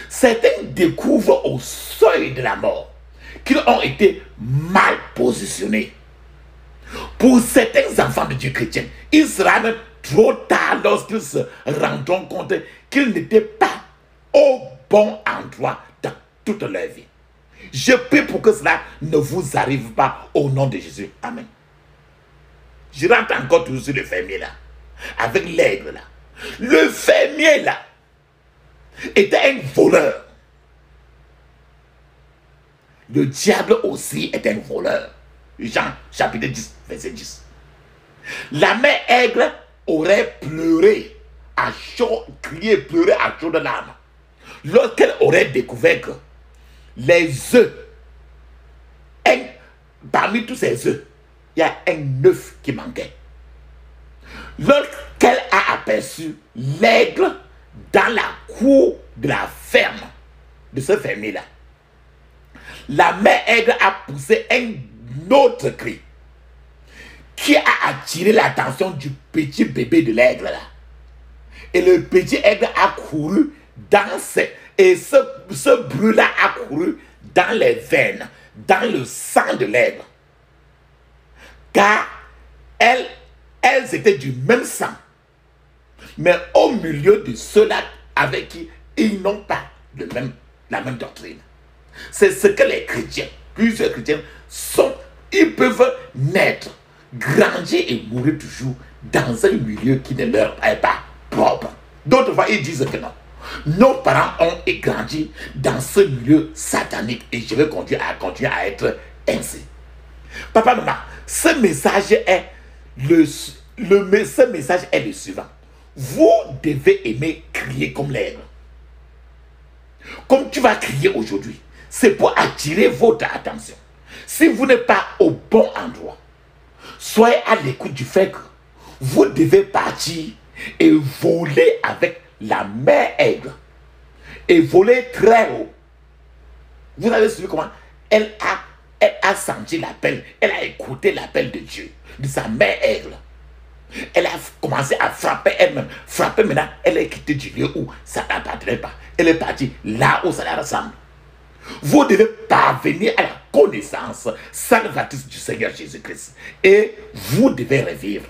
Certains découvrent au seuil de la mort qu'ils ont été mal positionnés. Pour certains enfants de Dieu chrétien, il sera même trop tard lorsqu'ils se rendront compte qu'ils n'étaient pas au bon endroit dans toute leur vie. Je prie pour que cela ne vous arrive pas au nom de Jésus. Amen. Je rentre encore toujours sur le fermier là, avec l'aigle là. Le fermier là était un voleur. Le diable aussi est un voleur. Jean chapitre 10, verset 10. La mère aigle aurait pleuré à chaud, crié, pleuré à chaudes larmes lorsqu'elle aurait découvert que les œufs, parmi tous ces œufs, il y a un œuf qui manquait. Lorsqu'elle a aperçu l'aigle dans la cour de la ferme de ce fermier-là, la mère aigle a poussé un autre cri qui a attiré l'attention du petit bébé de l'aigle là. Et le petit aigle a couru dans ce bruit-là a couru dans les veines, dans le sang de l'aigle. Car elles étaient du même sang. Mais au milieu de ceux-là avec qui ils n'ont pas la même doctrine. C'est ce que les chrétiens, plusieurs chrétiens, sont. Ils peuvent naître, grandir et mourir toujours dans un milieu qui ne leur est pas propre. D'autres fois, ils disent que non. Nos parents ont grandi dans ce milieu satanique et je vais continuer à être ainsi. Papa, maman, ce message est le suivant. Vous devez aimer crier comme l'aigle. Comme tu vas crier aujourd'hui, c'est pour attirer votre attention. Si vous n'êtes pas au bon endroit, soyez à l'écoute du fait que vous devez partir et voler avec la mère aigle. Et voler très haut. Vous avez suivi comment elle a senti l'appel, elle a écouté l'appel de Dieu, de sa mère aigle. Elle a commencé à frapper elle-même. Frapper maintenant, elle est quittée du lieu où ça n'appartenait pas. Elle est partie là où ça la ressemble. Vous devez parvenir à la connaissance salvatrice du Seigneur Jésus-Christ. Et vous devez revivre.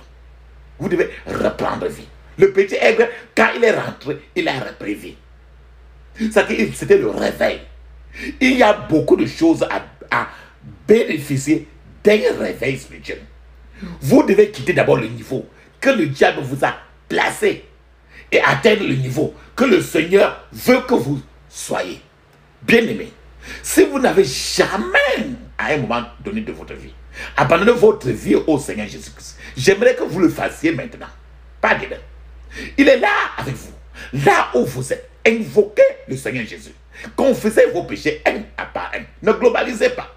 Vous devez reprendre vie. Le petit aigle, quand il est rentré, il a repris vie. C'était le réveil. Il y a beaucoup de choses à bénéficier d'un réveil spirituel. Vous devez quitter d'abord le niveau que le diable vous a placé et atteindre le niveau que le Seigneur veut que vous soyez. Bien-aimés, si vous n'avez jamais, à un moment donné de votre vie, abandonné votre vie au Seigneur Jésus-Christ, j'aimerais que vous le fassiez maintenant. Pas demain. Il est là avec vous. Là où vous êtes, invoquez le Seigneur Jésus. Confessez vos péchés un à part un. Ne globalisez pas.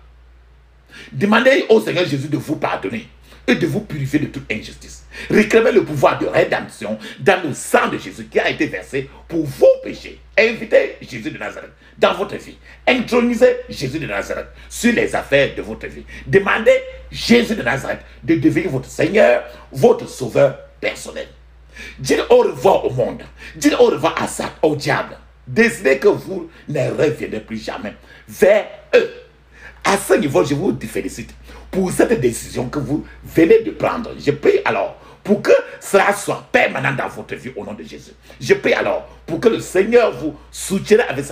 Demandez au Seigneur Jésus de vous pardonner et de vous purifier de toute injustice. Réclamez le pouvoir de rédemption dans le sang de Jésus qui a été versé pour vos péchés. Invitez Jésus de Nazareth dans votre vie. Intronisez Jésus de Nazareth sur les affaires de votre vie. Demandez Jésus de Nazareth de devenir votre Seigneur, votre Sauveur personnel. Dites au revoir au monde. Dites au revoir à Satan, au diable. Décidez que vous ne reviendrez plus jamais vers eux. À ce niveau, je vous félicite pour cette décision que vous venez de prendre. Je prie alors pour que cela soit permanent dans votre vie au nom de Jésus. Je prie alors pour que le Seigneur vous soutienne avec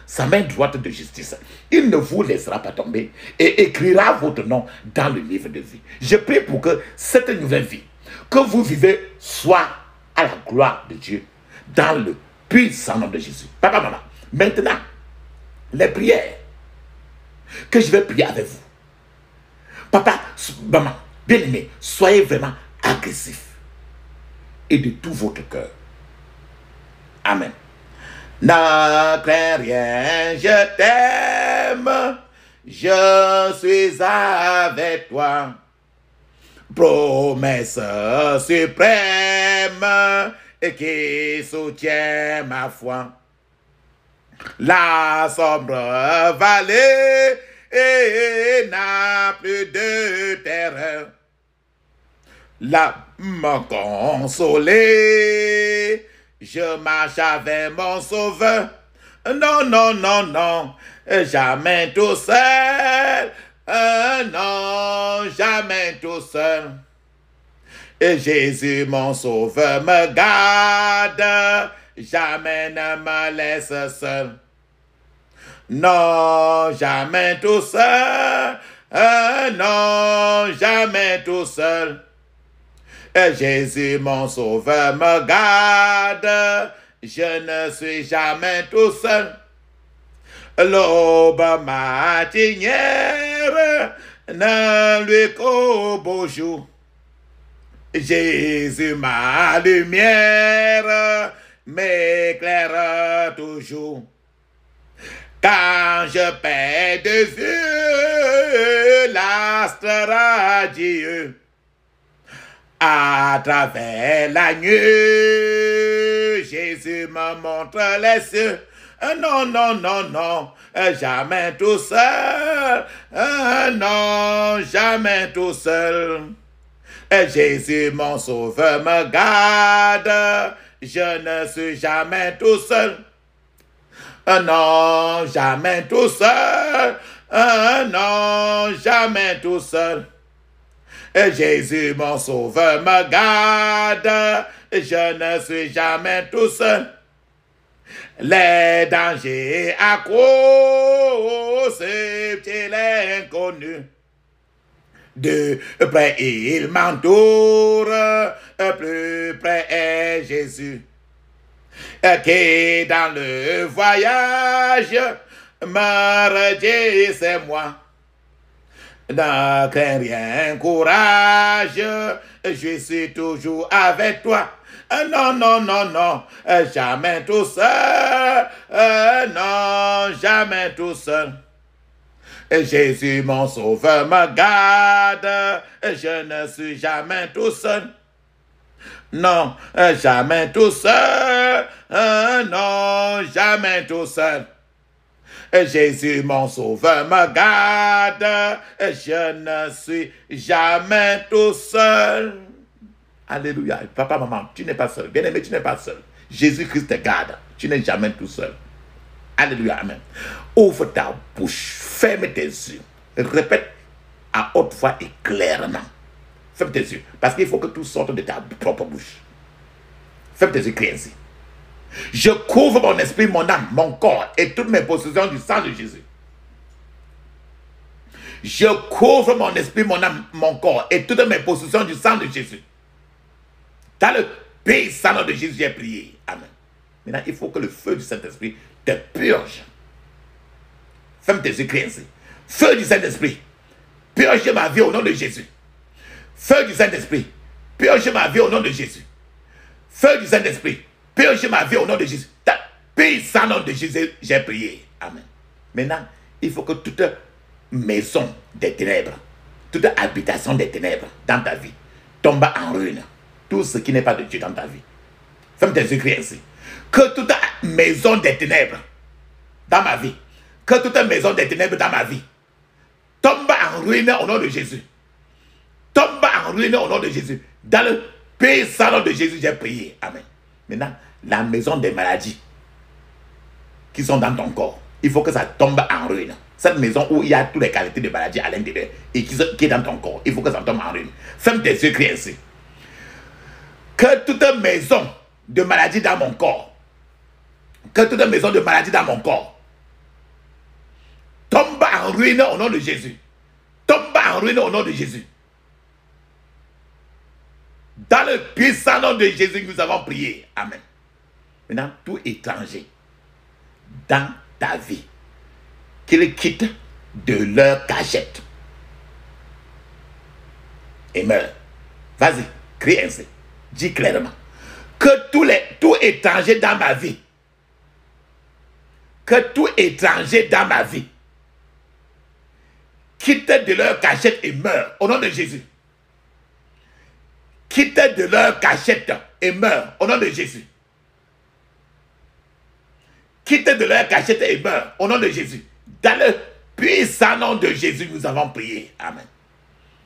sa main droite de justice. Il ne vous laissera pas tomber et écrira votre nom dans le livre de vie. Je prie pour que cette nouvelle vie que vous vivez soit à la gloire de Dieu dans le puissant nom de Jésus. Papa, maman, maintenant, les prières que je vais prier avec vous. Papa, maman, bien-aimé, soyez vraiment agressifs et de tout votre cœur. Amen. Ne crains rien, je t'aime, je suis avec toi. Promesse suprême et qui soutient ma foi. La sombre vallée n'a plus de terreur. Là, me consoler, je marche avec mon sauveur. Non, non, non, non, jamais tout seul. Non, jamais tout seul. Et Jésus, mon sauveur, me garde. Jamais ne me laisse seul. Non, jamais tout seul. Non, jamais tout seul. Et Jésus, mon sauveur, me garde. Je ne suis jamais tout seul. L'aube matinière ne lui qu'au beau jour. Jésus, ma lumière, m'éclaire toujours. Quand je perds de vue l'astre radieux, à travers la nuit, Jésus me montre les cieux. Non, non, non, non, jamais tout seul. Non, jamais tout seul. Jésus, mon sauveur, me garde. Je ne suis jamais tout seul. Non, jamais tout seul. Non, jamais tout seul. Jésus, mon sauveur, me garde. Je ne suis jamais tout seul. Les dangers accrus, c'est l'inconnu. De près il m'entoure, plus près est Jésus. Qui dans le voyage me redit c'est moi. Ne crains rien, courage, je suis toujours avec toi. Non, non, non, non, jamais tout seul. Non, jamais tout seul. Jésus, mon sauveur, me garde. Je ne suis jamais tout seul. Non, jamais tout seul. Non, jamais tout seul. Jésus, mon sauveur, me garde. Je ne suis jamais tout seul. Alléluia. Papa, maman, tu n'es pas seul. Bien-aimé, tu n'es pas seul. Jésus-Christ te garde. Tu n'es jamais tout seul. Alléluia. Amen. Ouvre ta bouche. Ferme tes yeux. Répète à haute voix et clairement. Ferme tes yeux. Parce qu'il faut que tout sorte de ta propre bouche. Ferme tes yeux, crie ainsi. Je couvre mon esprit, mon âme, mon corps et toutes mes possessions du sang de Jésus. Je couvre mon esprit, mon âme, mon corps et toutes mes possessions du sang de Jésus. Dans le puissant nom de Jésus, j'ai prié. Amen. Maintenant, il faut que le feu du Saint-Esprit te purge. Ferme tes yeux, crie ainsi. Feu du Saint-Esprit, purge ma vie au nom de Jésus. Feu du Saint-Esprit, purge ma vie au nom de Jésus. Feu du Saint-Esprit, purge ma vie au nom de Jésus. Puissant nom de Jésus, j'ai prié. Amen. Maintenant, il faut que toute maison des ténèbres, toute habitation des ténèbres dans ta vie tombe en ruine. Tout ce qui n'est pas de Dieu dans ta vie. Ferme tes yeux, crie ainsi. Que toute maison des ténèbres dans ma vie, que toute maison des ténèbres dans ma vie tombe en ruine au nom de Jésus. Tombe en ruine au nom de Jésus. Dans le puissant nom de Jésus, j'ai prié. Amen. Maintenant, la maison des maladies qui sont dans ton corps, il faut que ça tombe en ruine. Cette maison où il y a toutes les qualités de maladie à l'intérieur et qui est dans ton corps, il faut que ça tombe en ruine. Ferme tes yeux, crie ainsi. Que toute maison de maladie dans mon corps, que toute maison de maladie dans mon corps tombe en ruine au nom de Jésus. Tombe en ruine au nom de Jésus. Dans le puissant nom de Jésus, nous avons prié. Amen. Maintenant, tout étranger dans ta vie, qu'ils quittent de leur cachette et meurent. Vas-y, crie ainsi. Dis clairement. Que tout étranger dans ma vie, que tout étranger dans ma vie quitte de leur cachette et meurt au nom de Jésus. Quitte de leur cachette et meurt au nom de Jésus. Quitte de leur cachette et meurt au nom de Jésus. Dans le puissant nom de Jésus, nous avons prié. Amen.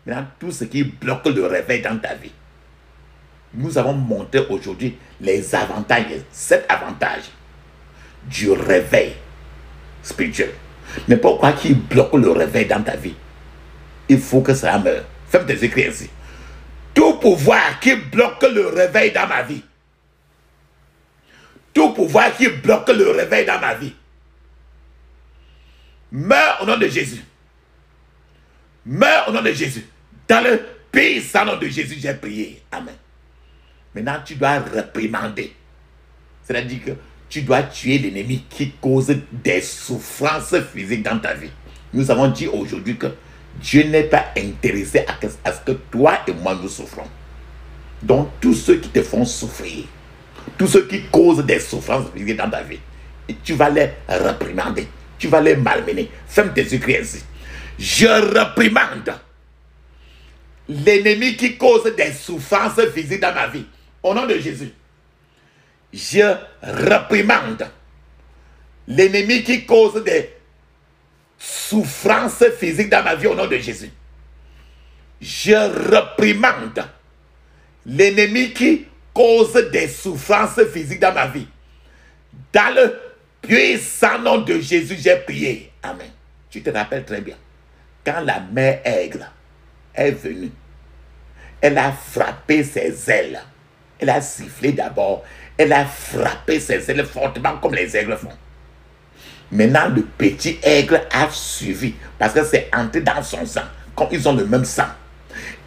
Maintenant, tout ce qui bloque le réveil dans ta vie, nous avons montré aujourd'hui les avantages, 7 avantages du réveil spirituel. Mais pourquoi qui bloque le réveil dans ta vie? Il faut que ça meure. Ferme tes écrits ainsi. Tout pouvoir qui bloque le réveil dans ma vie, tout pouvoir qui bloque le réveil dans ma vie, meurt au nom de Jésus. Meurt au nom de Jésus. Dans le puissant nom de Jésus, j'ai prié. Amen. Maintenant, tu dois réprimander. C'est-à-dire que tu dois tuer l'ennemi qui cause des souffrances physiques dans ta vie. Nous avons dit aujourd'hui que Dieu n'est pas intéressé à ce que toi et moi nous souffrons. Donc, tous ceux qui te font souffrir, tous ceux qui causent des souffrances physiques dans ta vie, tu vas les réprimander, tu vas les malmener. Ferme tes yeux, crie ainsi. Je réprimande l'ennemi qui cause des souffrances physiques dans ma vie. Au nom de Jésus. Je réprimande l'ennemi qui cause des souffrances physiques dans ma vie au nom de Jésus. Je réprimande l'ennemi qui cause des souffrances physiques dans ma vie. Dans le puissant nom de Jésus, j'ai prié. Amen. Tu te rappelles très bien. Quand la mère aigle est venue, elle a frappé ses ailes. Elle a sifflé d'abord. Elle a frappé ses ailes fortement comme les aigles font. Maintenant, le petit aigle a suivi parce que c'est entré dans son sang. Comme ils ont le même sang.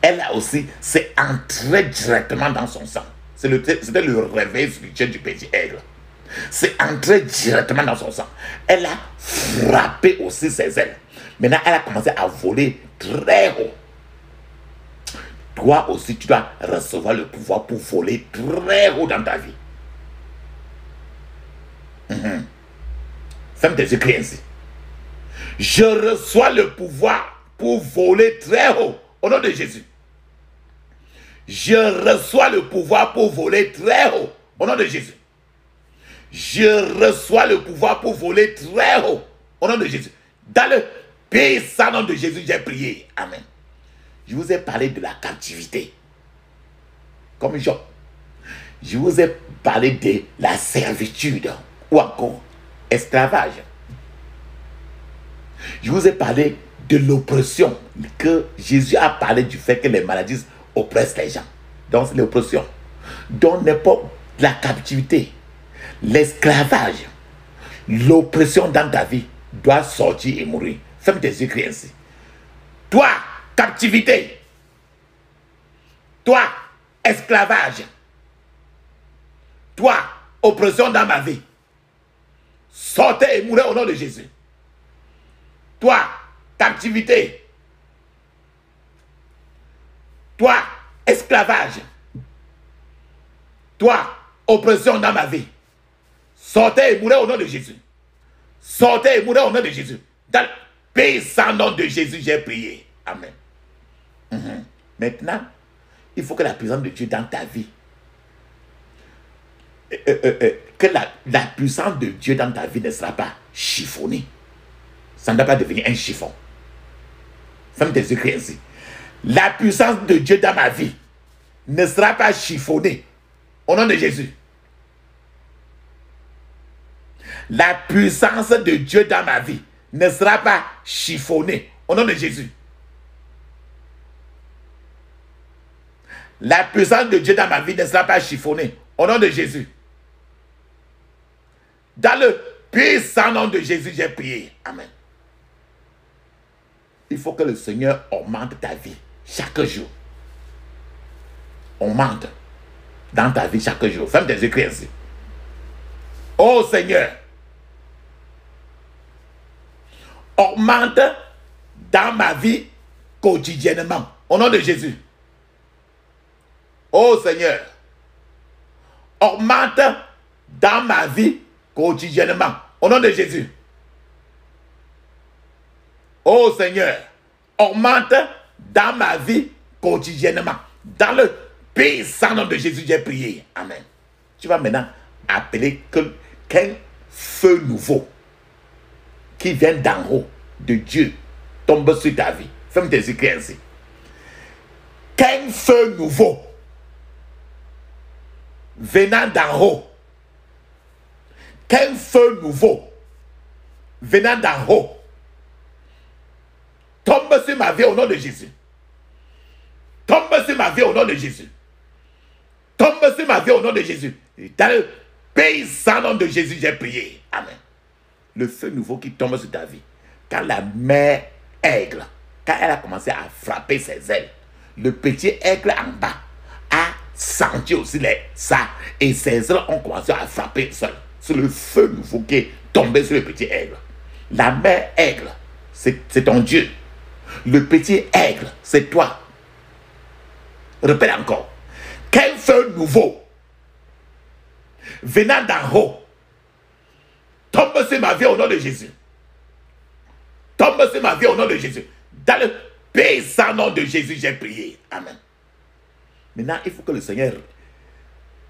Elle a aussi, c'est entré directement dans son sang. C'était le réveil spirituel du petit aigle. C'est entré directement dans son sang. Elle a frappé aussi ses ailes. Maintenant, elle a commencé à voler très haut. Toi aussi, tu dois recevoir le pouvoir pour voler très haut dans ta vie. Ferme tes yeux, crie ainsi. Je reçois le pouvoir pour voler très haut au nom de Jésus. Je reçois le pouvoir pour voler très haut au nom de Jésus. Je reçois le pouvoir pour voler très haut au nom de Jésus. Dans le puissant nom de Jésus, j'ai prié. Amen. Je vous ai parlé de la captivité. Comme Job. Je vous ai parlé de la servitude ou encore esclavage. Je vous ai parlé de l'oppression, que Jésus a parlé du fait que les maladies oppressent les gens. Donc c'est l'oppression. Donc n'importe la captivité, l'esclavage, l'oppression dans ta vie doit sortir et mourir. Ferme tes yeux, crie ainsi. Toi, captivité. Toi, esclavage. Toi, oppression dans ma vie. sortez et mourrez au nom de Jésus. Toi, captivité. Toi, esclavage. Toi, oppression dans ma vie. Sortez et mourrez au nom de Jésus. Sortez et mourrez au nom de Jésus. Dans le puissant nom de Jésus, j'ai prié. Amen. Maintenant, il faut que la présence de Dieu dans ta vie, que la puissance de Dieu dans ta vie ne sera pas chiffonnée. Ça ne doit pas devenir un chiffon. Ferme tes yeux ainsi. La puissance de Dieu dans ma vie ne sera pas chiffonnée. Au nom de Jésus. La puissance de Dieu dans ma vie ne sera pas chiffonnée. Au nom de Jésus. La puissance de Dieu dans ma vie ne sera pas chiffonnée. Au nom de Jésus. Dans le puissant nom de Jésus, j'ai prié. Amen. Il faut que le Seigneur augmente ta vie chaque jour. Augmente dans ta vie chaque jour. Ferme tes yeux ainsi. Oh Seigneur, augmente dans ma vie quotidiennement. Au nom de Jésus. Oh Seigneur, augmente dans ma vie quotidiennement. Au nom de Jésus. Oh Seigneur, augmente dans ma vie quotidiennement. Dans le puissant nom de Jésus, j'ai prié. Amen. Tu vas maintenant appeler qu'un feu nouveau qui vient d'en haut de Dieu tombe sur ta vie. Ferme tes yeux ainsi. Qu'un feu nouveau venant d'en haut, qu'un feu nouveau venant d'en haut tombe sur ma vie au nom de Jésus. Tombe sur ma vie au nom de Jésus. Tombe sur ma vie au nom de Jésus. Dans le puissant nom de Jésus, j'ai prié. Amen. Le feu nouveau qui tombe sur ta vie. Quand la mère aigle, quand elle a commencé à frapper ses ailes, le petit aigle en bas a senti aussi ça. Et ses ailes ont commencé à frapper seul. C'est le feu nouveau qui est tombé sur le petit aigle. La mère aigle, c'est ton Dieu. Le petit aigle, c'est toi. Répète encore. Quel feu nouveau venant d'en haut tombe sur ma vie au nom de Jésus. Tombe sur ma vie au nom de Jésus. Dans le puissant nom de Jésus, j'ai prié. Amen. Maintenant, il faut que le Seigneur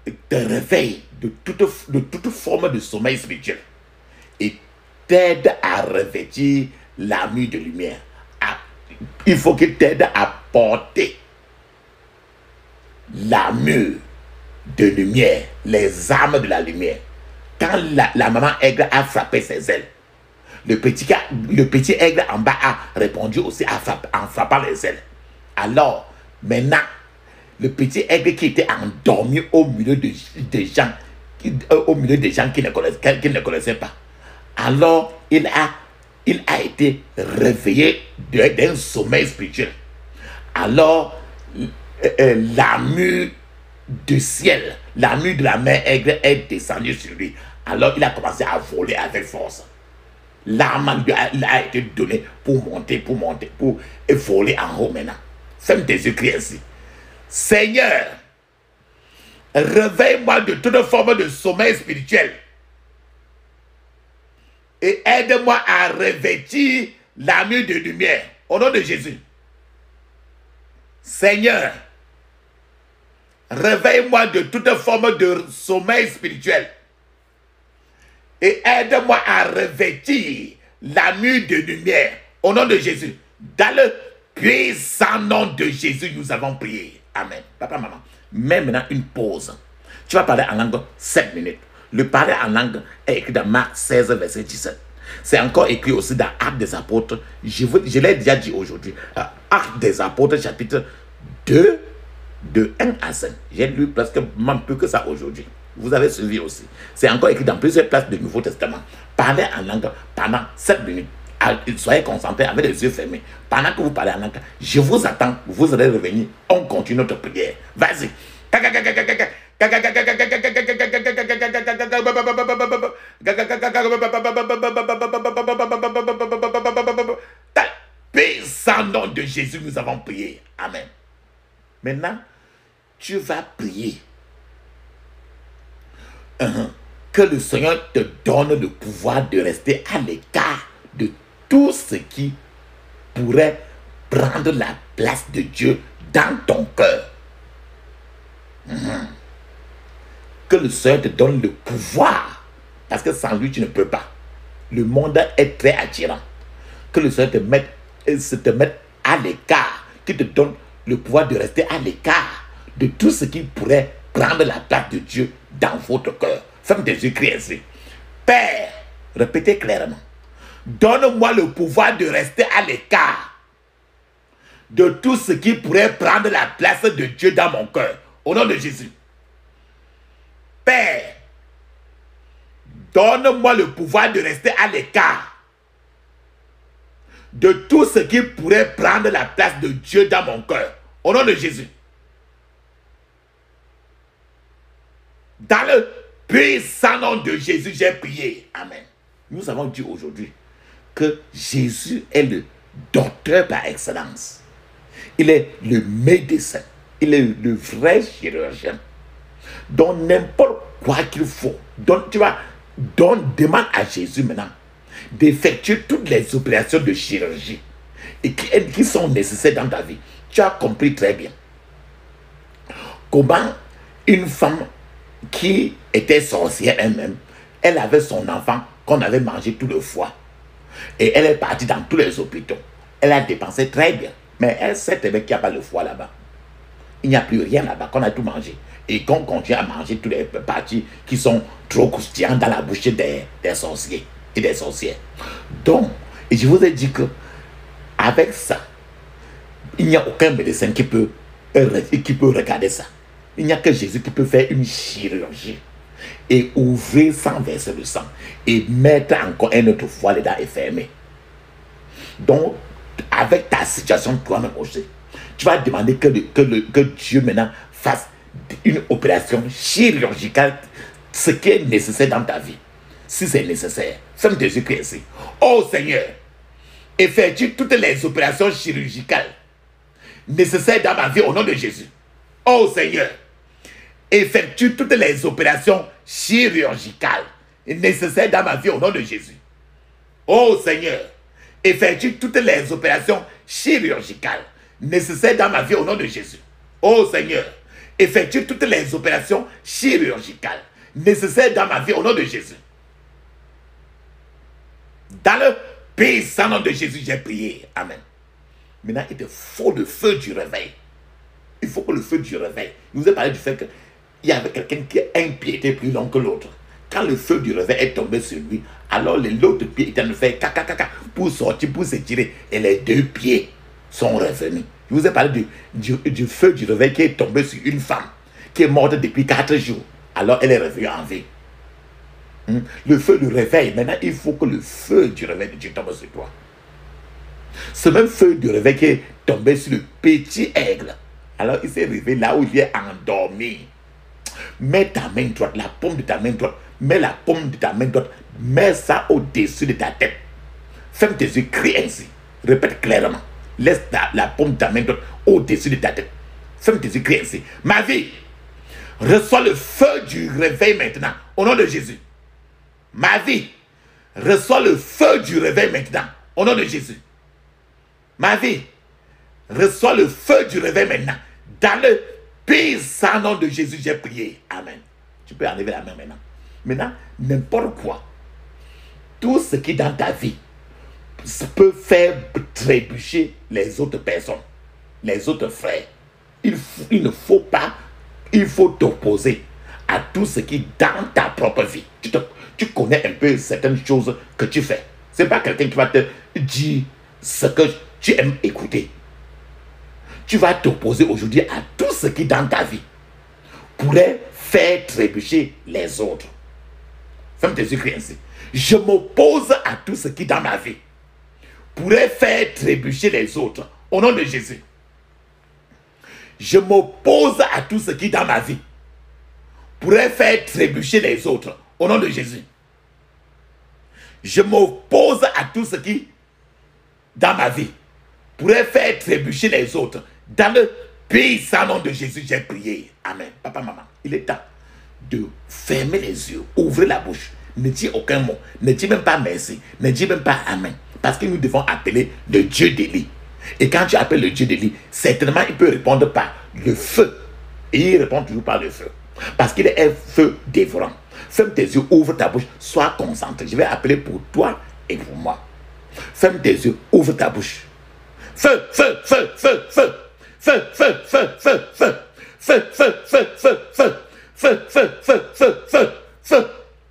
te réveille de toute forme de sommeil spirituel et t'aide à revêtir l'armure de lumière. Il faut qu'il t'aide à porter l'armure de lumière, les armes de la lumière. Quand la maman aigle a frappé ses ailes, le petit aigle en bas a répondu aussi en frappant les ailes. Alors, maintenant, le petit aigle qui était endormi au milieu des gens qui ne connaissaient pas. Alors, il a été réveillé d'un sommeil spirituel. Alors, l'armure du ciel, l'armure de la mère aigle est descendue sur lui. Alors, il a commencé à voler avec force. L'arme lui a été donnée pour monter, pour voler en haut maintenant. Ferme tes yeux, crie ainsi. Seigneur, réveille-moi de toute forme de sommeil spirituel et aide-moi à revêtir l'armure de lumière au nom de Jésus. Seigneur, réveille-moi de toute forme de sommeil spirituel et aide-moi à revêtir l'armure de lumière au nom de Jésus. Dans le puissant nom de Jésus, nous avons prié. Amen. Papa, maman, mets maintenant une pause. Tu vas parler en langue 7 minutes. Le parler en langue est écrit dans Marc 16, verset 17. C'est encore écrit aussi dans Actes des Apôtres. Je l'ai déjà dit aujourd'hui. Actes des Apôtres, chapitre 2, de 1 à 5. J'ai lu presque même plus que ça aujourd'hui. Vous avez suivi aussi. C'est encore écrit dans plusieurs places du Nouveau Testament. Parlez en langue pendant 7 minutes. Soyez concentrés avec les yeux fermés. Pendant que vous parlez en langue, je vous attends. Vous allez revenir. On continue notre prière. Vas-y. de Jésus, nous avons prié. Amen. Maintenant, tu vas prier. Que le Seigneur te donne le pouvoir de rester à l'écart de tout ce qui pourrait prendre la place de Dieu dans ton cœur. Que le Seigneur te donne le pouvoir, parce que sans lui tu ne peux pas. Le monde est très attirant. Que le Seigneur te mette à l'écart, qu'il te donne le pouvoir de rester à l'écart de tout ce qui pourrait prendre la place de Dieu dans votre cœur. Ferme tes yeux, crie ainsi. Père, répétez clairement. Donne-moi le pouvoir de rester à l'écart de tout ce qui pourrait prendre la place de Dieu dans mon cœur. Au nom de Jésus. Père, donne-moi le pouvoir de rester à l'écart de tout ce qui pourrait prendre la place de Dieu dans mon cœur. Au nom de Jésus. Dans le puissant nom de Jésus, j'ai prié. Amen. Nous avons dit aujourd'hui que Jésus est le docteur par excellence. Il est le médecin. Il est le vrai chirurgien. Donc n'importe quoi qu'il faut. Donc demande à Jésus maintenant d'effectuer toutes les opérations de chirurgie et qui sont nécessaires dans ta vie. Tu as compris très bien comment une femme qui était sorcière elle-même, elle avait son enfant qu'on avait mangé tout le foie. Et elle est partie dans tous les hôpitaux. Elle a dépensé très bien. Mais elle sait très bien qu'il n'y a pas le foie là-bas. Il n'y a plus rien là-bas, qu'on a tout mangé. Et qu'on continue à manger toutes les parties qui sont trop croustillantes dans la bouche des sorciers et des sorcières. Donc, et je vous ai dit que avec ça, il n'y a aucun médecin qui peut regarder ça. Il n'y a que Jésus qui peut faire une chirurgie et ouvrir sans verser le sang et mettre encore un autre foie dedans et fermer. Donc, avec ta situation toi-même aussi, tu vas demander que Dieu maintenant fasse une opération chirurgicale, ce qui est nécessaire dans ta vie. Si c'est nécessaire, ferme tes yeux ici. Oh Seigneur, effectue toutes les opérations chirurgicales nécessaires dans ma vie au nom de Jésus. Oh Seigneur, effectue toutes les opérations chirurgicales nécessaires dans ma vie au nom de Jésus. Oh Seigneur, effectue toutes les opérations chirurgicales nécessaires dans ma vie au nom de Jésus. Oh Seigneur, effectue toutes les opérations chirurgicales nécessaires dans ma vie au nom de Jésus. Dans le puissant nom de Jésus, j'ai prié. Amen. Maintenant, il te faut le feu du réveil. Il faut que le feu du réveil. Je vous ai parlé du fait qu'il y avait quelqu'un qui a un pied était plus long que l'autre. Quand le feu du réveil est tombé sur lui, alors l'autre pied était en train de faire caca pour sortir, pour s'étirer. Et les deux pieds sont revenus. Je vous ai parlé du feu du réveil qui est tombé sur une femme qui est morte depuis 4 jours. Alors elle est revenue en vie. Le feu du réveil, maintenant il faut que le feu du réveil de Dieu tombe sur toi. Ce même feu du réveil qui est tombé sur le petit aigle. Alors il s'est réveillé là où il est endormi. Mets ta main droite, la paume de ta main droite, mets la paume de ta main droite, mets ça au-dessus de ta tête. Ferme tes yeux, crie ainsi. Répète clairement. Laisse la paume de ta main droite au-dessus de ta tête. Ferme tes yeux, crie ainsi. Ma vie, reçois le feu du réveil maintenant, au nom de Jésus. Ma vie, reçois le feu du réveil maintenant, au nom de Jésus. Ma vie, reçois le feu du réveil maintenant. Dans le puissant nom de Jésus, j'ai prié. Amen. Tu peux enlever la main maintenant. Maintenant, n'importe quoi, tout ce qui dans ta vie peut faire trébucher les autres personnes, les autres frères. Il ne faut pas, il faut t'opposer à tout ce qui dans ta propre vie. Tu connais un peu certaines choses que tu fais. Ce n'est pas quelqu'un qui va te dire ce que tu aimes écouter. Tu vas t'opposer aujourd'hui à tout ce qui dans ta vie pourrait faire trébucher les autres. Ferme tes yeux, crie ainsi. Je m'oppose à tout ce qui dans ma vie pourrait faire trébucher les autres. Au nom de Jésus. Je m'oppose à tout ce qui dans ma vie pourrait faire trébucher les autres. Au nom de Jésus. Je m'oppose à tout ce qui dans ma vie pourrait faire trébucher les autres. Dans le puissant nom de Jésus, j'ai prié. Amen. Papa, maman, il est temps de fermer les yeux, ouvrir la bouche. Ne dis aucun mot. Ne dis même pas merci. Ne dis même pas amen. Parce que nous devons appeler le Dieu d'Élie. Et quand tu appelles le Dieu d'Élie, certainement il peut répondre par le feu. Et il répond toujours par le feu. Parce qu'il est un feu dévorant. Ferme tes yeux, ouvre ta bouche, sois concentré. Je vais appeler pour toi et pour moi. Ferme tes yeux, ouvre ta bouche. Feu, feu, feu, feu, feu. Feu, feu, feu, feu, feu. Feu, feu, feu, feu, feu. Feu, feu, feu, feu, feu, feu.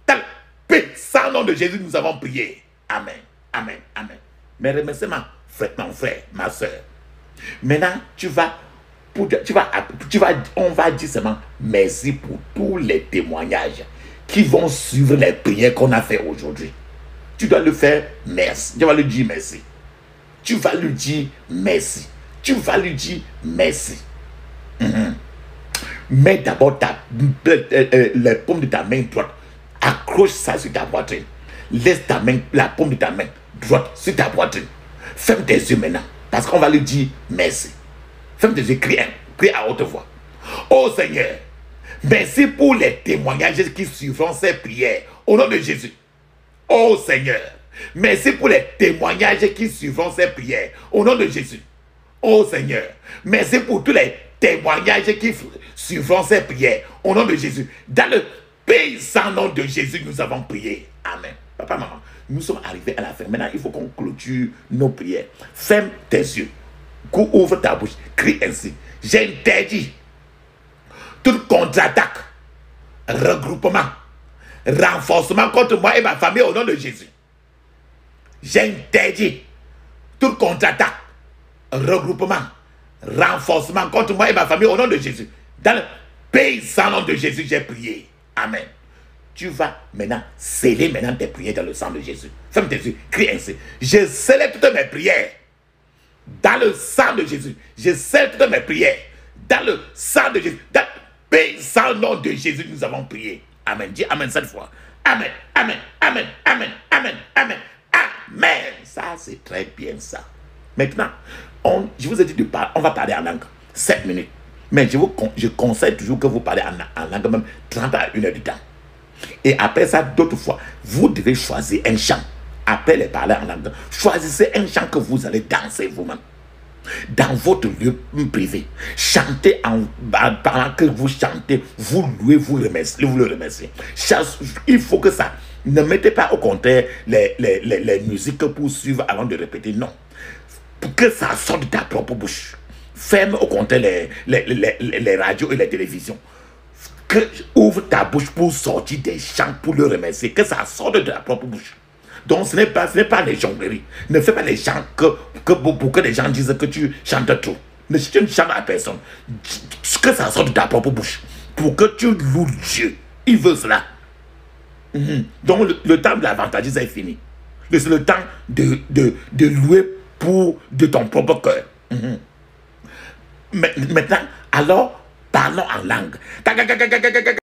Dans le puissant nom de Jésus, nous avons prié. Amen, amen, amen. Mes remerciements, mon frère, ma soeur. Maintenant, on va dire seulement merci pour tous les témoignages qui vont suivre les prières qu'on a fait aujourd'hui. Tu dois le faire merci. Tu vas lui dire merci. Tu vas lui dire merci. Tu vas lui dire merci. Mets d'abord les paumes de ta main droite. Accroche ça sur ta poitrine. Laisse la paume de ta main droite sur ta poitrine. Ferme tes yeux maintenant. Parce qu'on va lui dire merci. Ferme tes yeux, crie à haute voix. Oh Seigneur, merci pour les témoignages qui suivront ces prières. Au nom de Jésus. Oh Seigneur, merci pour les témoignages qui suivront ces prières. Au nom de Jésus. Oh Seigneur, merci pour tous les témoignages qui suivront ces prières. Au nom de Jésus. Dans le puissant nom de Jésus, nous avons prié. Amen. Papa, maman, nous sommes arrivés à la fin. Maintenant, il faut qu'on clôture nos prières. Ferme tes yeux. Ouvre ta bouche. Crie ainsi. J'interdis toute contre-attaque, regroupement, renforcement contre moi et ma famille au nom de Jésus. J'interdis toute contre-attaque, regroupement, renforcement contre moi et ma famille au nom de Jésus. Dans le puissant nom de Jésus, j'ai prié. Amen. Tu vas maintenant sceller tes prières dans le sang de Jésus. Ferme tes yeux, crie ainsi. Je scelle toutes mes prières dans le sang de Jésus. Je scelle toutes mes prières dans le sang de Jésus. Dans le puissant nom de Jésus, nous avons prié. Amen. Dis amen cette fois. Amen, amen, amen, amen, amen, amen, amen. Ça, c'est très bien ça. Maintenant, je vous ai dit de parler, on va parler en langue. 7 minutes. Mais je conseille toujours que vous parlez en langue même 30 à 1 heure du temps. Et après ça, d'autres fois, vous devez choisir un chant. Après les parler en langue, choisissez un chant que vous allez danser vous-même. Dans votre lieu privé. Chantez pendant que vous chantez, vous louez, vous le remerciez. Il faut que ça, ne mettez pas au contraire les musiques pour suivre avant de répéter, non. Pour que ça sorte de ta propre bouche. Ferme au contraire les radios et les télévisions. Ouvre ta bouche pour sortir des chants, pour le remercier. Que ça sorte de ta propre bouche. Donc ce n'est pas les jongleries. Ne fais pas les chants pour que les gens disent que tu chantes trop. Si tu ne chantes à personne, que ça sorte de ta propre bouche. Pour que tu loues Dieu. Il veut cela. Donc le temps de l'avantage est fini. C'est le temps de louer de ton propre cœur. Maintenant, alors, parlons en langue.